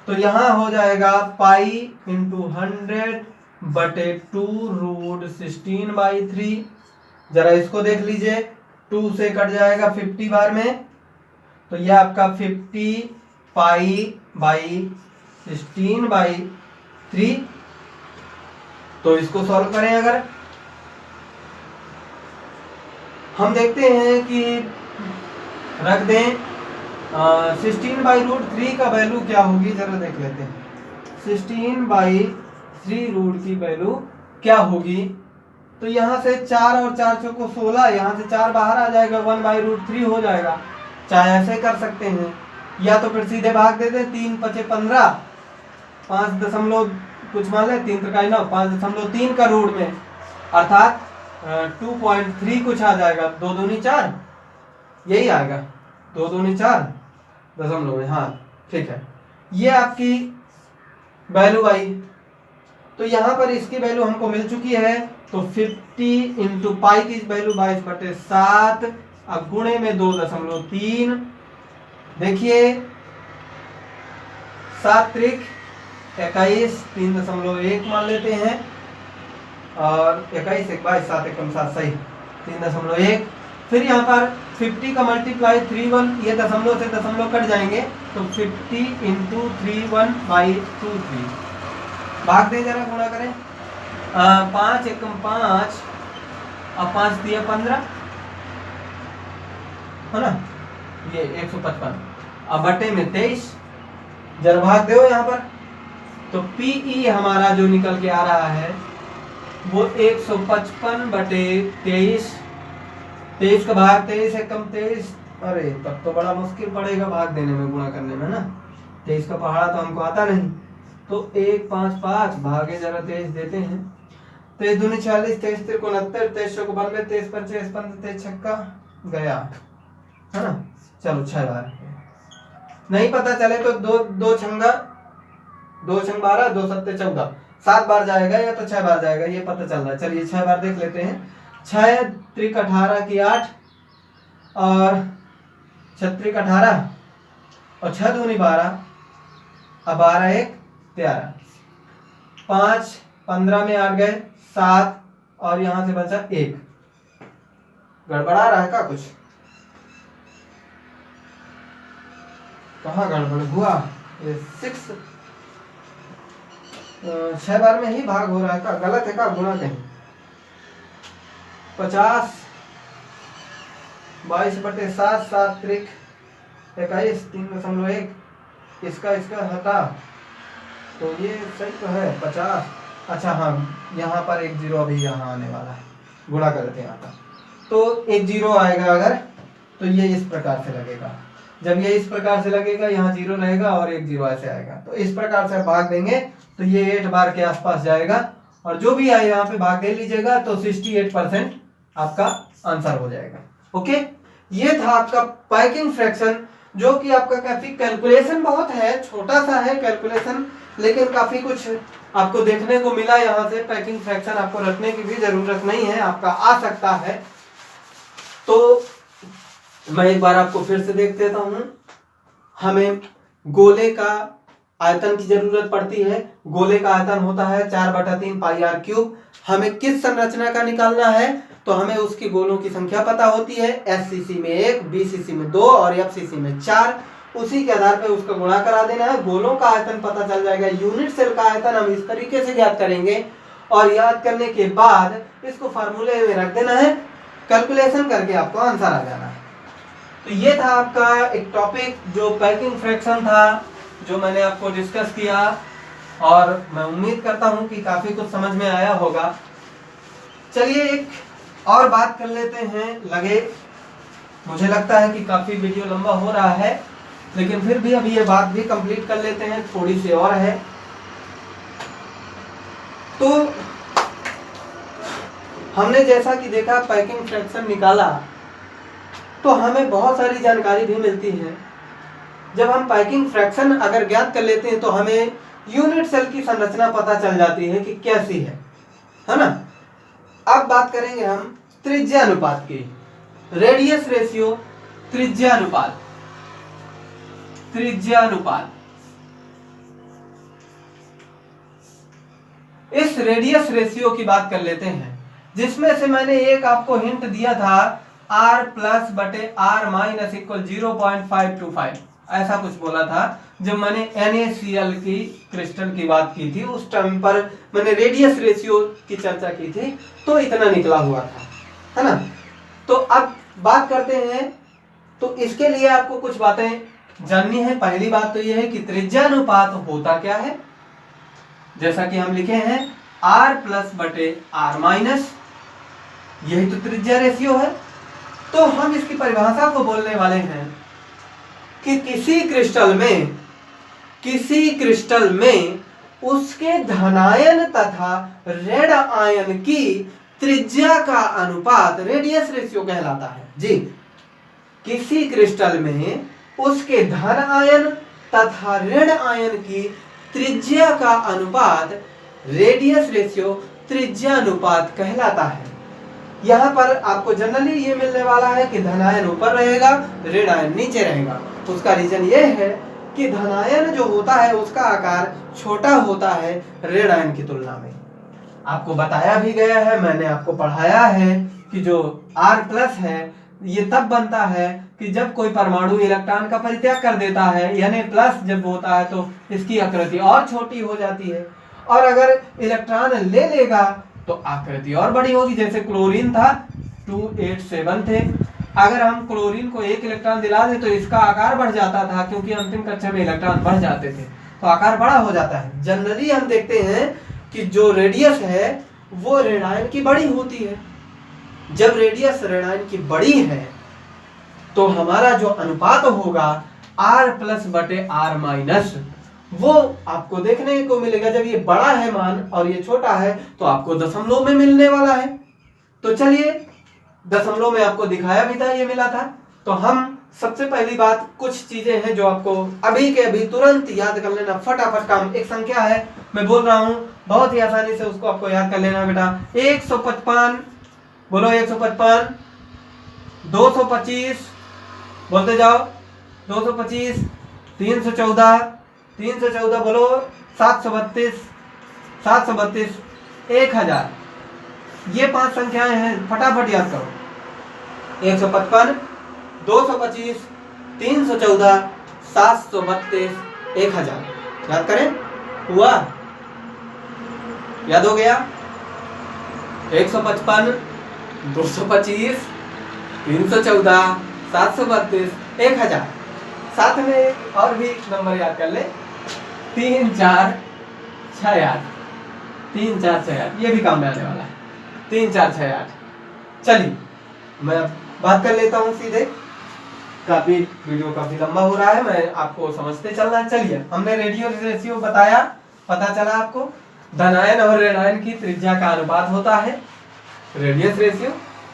तो यहाँ हो जाएगा पाई इंटू 100/2 रूट 16/3। जरा इसको देख लीजिए, 2 से कट जाएगा 50 बार में, तो यह आपका 50 पाई/16/3। तो इसको सॉल्व करें अगर, हम देखते हैं कि रख दें 16/√3 का वैल्यू क्या होगी, जरा देख लेते हैं। 16/3 रूट की वैल्यू क्या होगी, तो यहाँ से 4 और 4 को 16, यहाँ से 4 बाहर आ जाएगा, 1/√3 हो जाएगा। चाहे ऐसे कर सकते हैं, या तो फिर सीधे भाग दे दें, 3 × 5 = 15, 5 दशमलव कुछ मान लें, 3 × 3 = 9, 5.3 का रूट में, अर्थात 2.3 कुछ आ जाएगा, 2 दूनी 4, यही आएगा, 2 दूनी 4 दशमलव में, हाँ ठीक है, ये आपकी वैल्यू आई। तो यहाँ पर इसकी वैल्यू हमको मिल चुकी है, तो 50 इंटू पाई की वैल्यू 22/7, अब गुणे में 2.3, देखिए 7 त्रिक 21, 3.1 मान लेते हैं, और 21 1 22 7 1 7 सही 3.1। फिर यहाँ पर 50 का मल्टीप्लाई 31, ये दशमलव से दशमलव कट जाएंगे, तो 50 इंटू 31/23, भाग दे जरा, गुणा करें, 5 एकम 5 और 5 दिया 15 है ना, ये 155, अब बटे में 23, जरा भाग दो यहाँ पर, तो पीई हमारा जो निकल के आ रहा है वो 155/23, 23 का भाग 23 एकम 23, अरे तब तो बड़ा मुश्किल पड़ेगा भाग देने में, गुणा करने में ना, 23 का पहाड़ा तो हमको आता नहीं, तो 1 5 5 भागे जरा 23 देते हैं, 23 दूनी 40, 23 तिरक 69, 23 चौक 92, 23 25 15, 23 छक्का गया, है ना। चलो 6 बार, नहीं पता चले तो 2 छंगा 2 छंग 12, 2 सत्ते 14, 7 बार जाएगा या तो 6 बार जाएगा, ये पता चल रहा है। चलिए 6 बार देख लेते हैं, 6 त्रिक 18 की 8, और 6 त्रिक 18, और 6 दूनी 12, अब 12 1 13, 5 15 में 8 गए 7, और यहां से बचा 1, गड़बड़ा रहा है क्या कुछ, कहाँ गड़बड़ हुआ, ये 6 6 बार में ही भाग हो रहा है, का गलत है का, गुणा कहीं, 50 22/7, 7 त्रिक 21, 3.1, इसका हटा, तो ये सही तो है 50, अच्छा हाँ, यहाँ पर 1 0 अभी यहाँ आने वाला है, गुणा करते हैं यहाँ पर, तो 1 0 आएगा अगर, तो ये इस प्रकार से लगेगा, जब ये इस प्रकार से लगेगा यहाँ 0 रहेगा और 1 0 ऐसे आएगा, तो इस प्रकार से भाग देंगे तो ये 8 बार के आसपास जाएगा, और जो भी आए यहाँ पे भाग दे लीजिएगा, तो 68% आपका आंसर हो जाएगा। ओके, ये था आपका पैकिंग फ्रैक्शन, जो कि आपका काफी कैलकुलेशन बहुत है, छोटा सा है कैलकुलेशन, लेकिन काफी कुछ आपको देखने को मिला यहाँ से। पैकिंग फ्रैक्शन आपको रखने की भी जरूरत नहीं है, आपका आ सकता है। तो मैं एक बार आपको फिर से देख देता हूं, हमें गोले का आयतन की जरूरत पड़ती है, गोले का आयतन होता है 4/3 पाई r क्यूब। हमें किस संरचना का निकालना है, तो हमें उसकी गोलों की संख्या पता होती है, SCC में 1, BCC में 2 और FCC में 4, उसी के आधार पर उसका गुणा करा देना है, गोलों का आयतन पता चल जाएगा। यूनिट सेल का आयतन हम इस तरीके से ज्ञात करेंगे, और याद करने के बाद इसको फार्मूले में रख देना है, कैलकुलेशन करके आपको आंसर आ जाना है। तो ये था आपका एक टॉपिक जो पैकिंग फ्रैक्शन था, जो मैंने आपको डिस्कस किया, और मैं उम्मीद करता हूं कि काफी कुछ समझ में आया होगा। चलिए एक और बात कर लेते हैं, मुझे लगता है कि काफी वीडियो लंबा हो रहा है, लेकिन फिर भी अभी ये बात भी कंप्लीट कर लेते हैं, थोड़ी सी और है। तो हमने जैसा कि देखा पैकिंग फ्रैक्शन निकाला, तो हमें बहुत सारी जानकारी भी मिलती है। जब हम पैकिंग फ्रैक्शन अगर ज्ञात कर लेते हैं, तो हमें यूनिट सेल की संरचना पता चल जाती है कि कैसी है ना। अब बात करेंगे हम त्रिज्यानुपात की, रेडियस रेशियो त्रिज्यानुपात। इस रेडियस रेशियो की बात कर लेते हैं, जिसमें से मैंने एक आपको हिंट दिया था, R+/R- = 0.525, ऐसा कुछ बोला था जब मैंने NaCl की क्रिस्टल की बात की थी। उस टाइम पर मैंने रेडियस रेशियो की चर्चा की थी, तो इतना निकला हुआ था, है ना। तो अब बात करते हैं, तो इसके लिए आपको कुछ बातें जाननी है। पहली बात तो यह है कि त्रिज्यानुपात होता क्या है। जैसा कि हम लिखे हैं R+/R-, यही तो त्रिज्या रेशियो है। तो हम इसकी परिभाषा को बोलने वाले हैं कि किसी क्रिस्टल में उसके धनायन तथा ऋण आयन की त्रिज्या का अनुपात रेडियस रेशियो कहलाता है। जी, किसी क्रिस्टल में उसके धन आयन तथा ऋण आयन की त्रिज्या का अनुपात रेडियस रेशियो त्रिज्यानुपात कहलाता है। यहाँ पर आपको जनरली ये मिलने वाला है कि धनायन ऊपर रहेगा, ऋण आयन नीचे रहेगा। उसका रीजन ये है कि धनायन जो होता है उसका आकार छोटा होता है ऋण आयन की तुलना में। आपको बताया भी गया है, मैंने आपको पढ़ाया है कि जो R+ है ये तब बनता है कि जब कोई परमाणु इलेक्ट्रॉन का परित्याग कर देता है, यानी प्लस जब होता है तो इसकी आकृति और छोटी हो जाती है, और अगर इलेक्ट्रॉन ले लेगा तो आकृति और बड़ी होगी। जैसे क्लोरीन था 287 थे, अगर हम क्लोरीन को 1 इलेक्ट्रॉन दिला दे तो इसका आकार बढ़ जाता था, क्योंकि अंतिम कक्षा में इलेक्ट्रॉन बढ़ जाते थे तो आकार बड़ा हो जाता है। जनरली हम देखते हैं कि जो रेडियस है वो ऋण आयन की बड़ी होती है। जब रेडियस ऋण आयन की बड़ी है तो हमारा जो अनुपात होगा R+/R-, वो आपको देखने को मिलेगा। जब ये बड़ा है मान और ये छोटा है तो आपको दशमलव में मिलने वाला है। तो चलिए, दशमलव में आपको दिखाया भी था, ये मिला था। तो हम सबसे पहली बात, कुछ चीजें हैं जो आपको अभी के अभी तुरंत याद कर लेना, फटाफट काम। एक संख्या है, मैं बोल रहा हूं, बहुत ही आसानी से उसको आपको याद कर लेना बेटा। 155, बोलो 155, 225, बोलते जाओ 225, 314 बोलो, 732, 1000। ये 5 संख्याएं हैं, फटाफट याद करो। 155, 225, 314, 732, 1000। याद करें, हुआ? याद हो गया? 155, 225, 314, 732, 1000। साथ में और भी नंबर याद कर ले, 3 4 6 8, 3 4 6 8, ये भी काम में आने वाला है। 3 4 6 8। चलिए मैं बात कर लेता हूँ सीधे, काफी वीडियो काफी लंबा हो रहा है, मैं आपको समझते चलना। चलिए, हमने रेडियस रेशियो बताया, पता चला आपको धनायन और ऋण आयन की त्रिज्या का अनुपात होता है रेडियस रेशियो।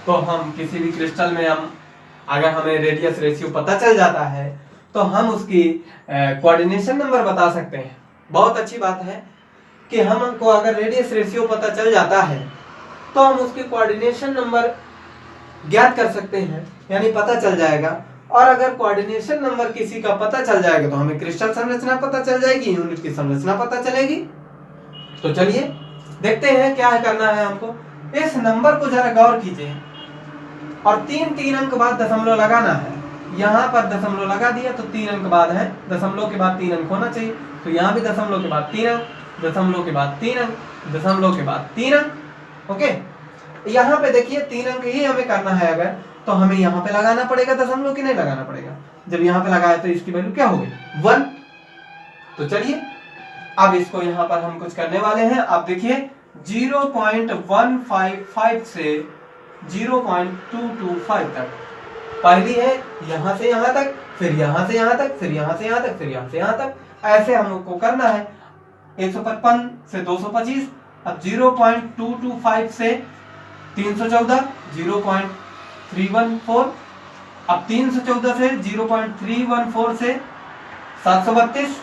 तो हम किसी भी क्रिस्टल में अगर हमें रेडियस रेशियो पता चल जाता है तो हम उसकी कोऑर्डिनेशन नंबर बता सकते हैं। बहुत अच्छी बात है कि हमको अगर रेडियस रेशियो पता चल जाता है तो हम उसकी कोऑर्डिनेशन नंबर ज्ञात कर सकते हैं, यानी पता चल जाएगा। और अगर कोऑर्डिनेशन नंबर किसी का पता चल जाएगा तो हमें क्रिस्टल संरचना पता चल जाएगी, यूनिट की संरचना पता चलेगी। तो चलिए देखते हैं क्या करना है हमको। इस नंबर को जरा गौर कीजिए, और 3 अंक बाद दशमलव लगाना है। यहाँ पर दशमलव लगा दिया तो 3 अंक बाद है, दशमलव के बाद 3 अंक होना चाहिए। तो यहाँ भी दशमलव के बाद 3 अंक, दशमलव के बाद 3 अंक, दशमलव के बाद 3 अंक। ओके, यहाँ पे देखिए 3 अंक ही हमें करना है। अगर तो हमें यहाँ पे लगाना पड़ेगा दशमलव, की नहीं लगाना पड़ेगा? जब यहाँ पे लगाए तो इसकी वैल्यू क्या होगी? 1। तो चलिए अब इसको यहाँ पर हम कुछ करने वाले हैं। आप देखिए 0.155 से 0.225 तक पहली है, यहाँ से यहाँ तक, फिर यहाँ से यहाँ तक, फिर यहाँ से यहाँ तक, फिर यहाँ से यहाँ तक, ऐसे हमको करना है। 155 से 225, अब 0.225 से 314, 0.314, अब 314 से 0.314 से 732,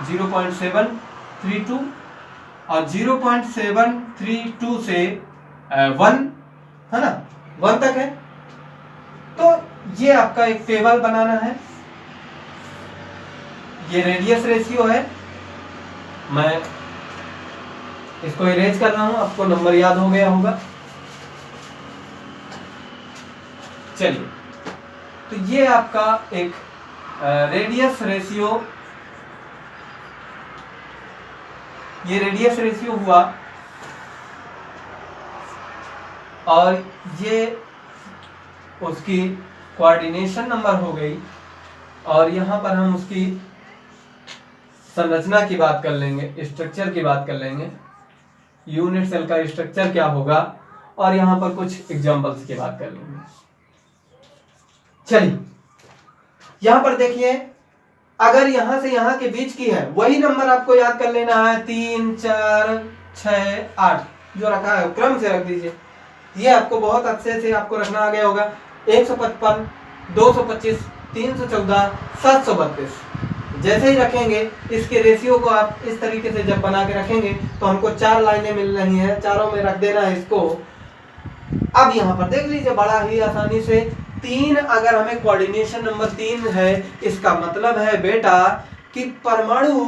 0.732, और 0.732 से 1 है ना, 1 तक है। तो ये आपका एक टेबल बनाना है। ये रेडियस रेशियो है, मैं इसको इरेज कर रहा हूं, आपको नंबर याद हो गया होगा। चलिए, तो ये आपका एक रेडियस रेशियो, ये रेडियस रेशियो हुआ, और ये उसकी कोऑर्डिनेशन नंबर हो गई। और यहाँ पर हम उसकी संरचना की बात कर लेंगे, स्ट्रक्चर की बात कर लेंगे, यूनिट सेल का स्ट्रक्चर क्या होगा, और यहाँ पर कुछ एग्जांपल्स की बात कर लेंगे। चलिए यहाँ पर देखिए, अगर यहाँ से यहाँ के बीच की है, वही नंबर आपको याद कर लेना है, 3 4 6 8 जो रखा है क्रम से रख दीजिए। ये आपको बहुत अच्छे से आपको रखना आ गया होगा। 155, 225, 314, 732, जैसे ही रखेंगे इसके रेशियो को आप इस तरीके से जब बना के रखेंगे तो हमको 4 लाइनें मिल रही हैं, चारों में रख देना है इसको। अब यहाँ पर देख लीजिए बड़ा ही आसानी से 3 अगर हमें कोऑर्डिनेशन नंबर 3 है, इसका मतलब है बेटा कि परमाणु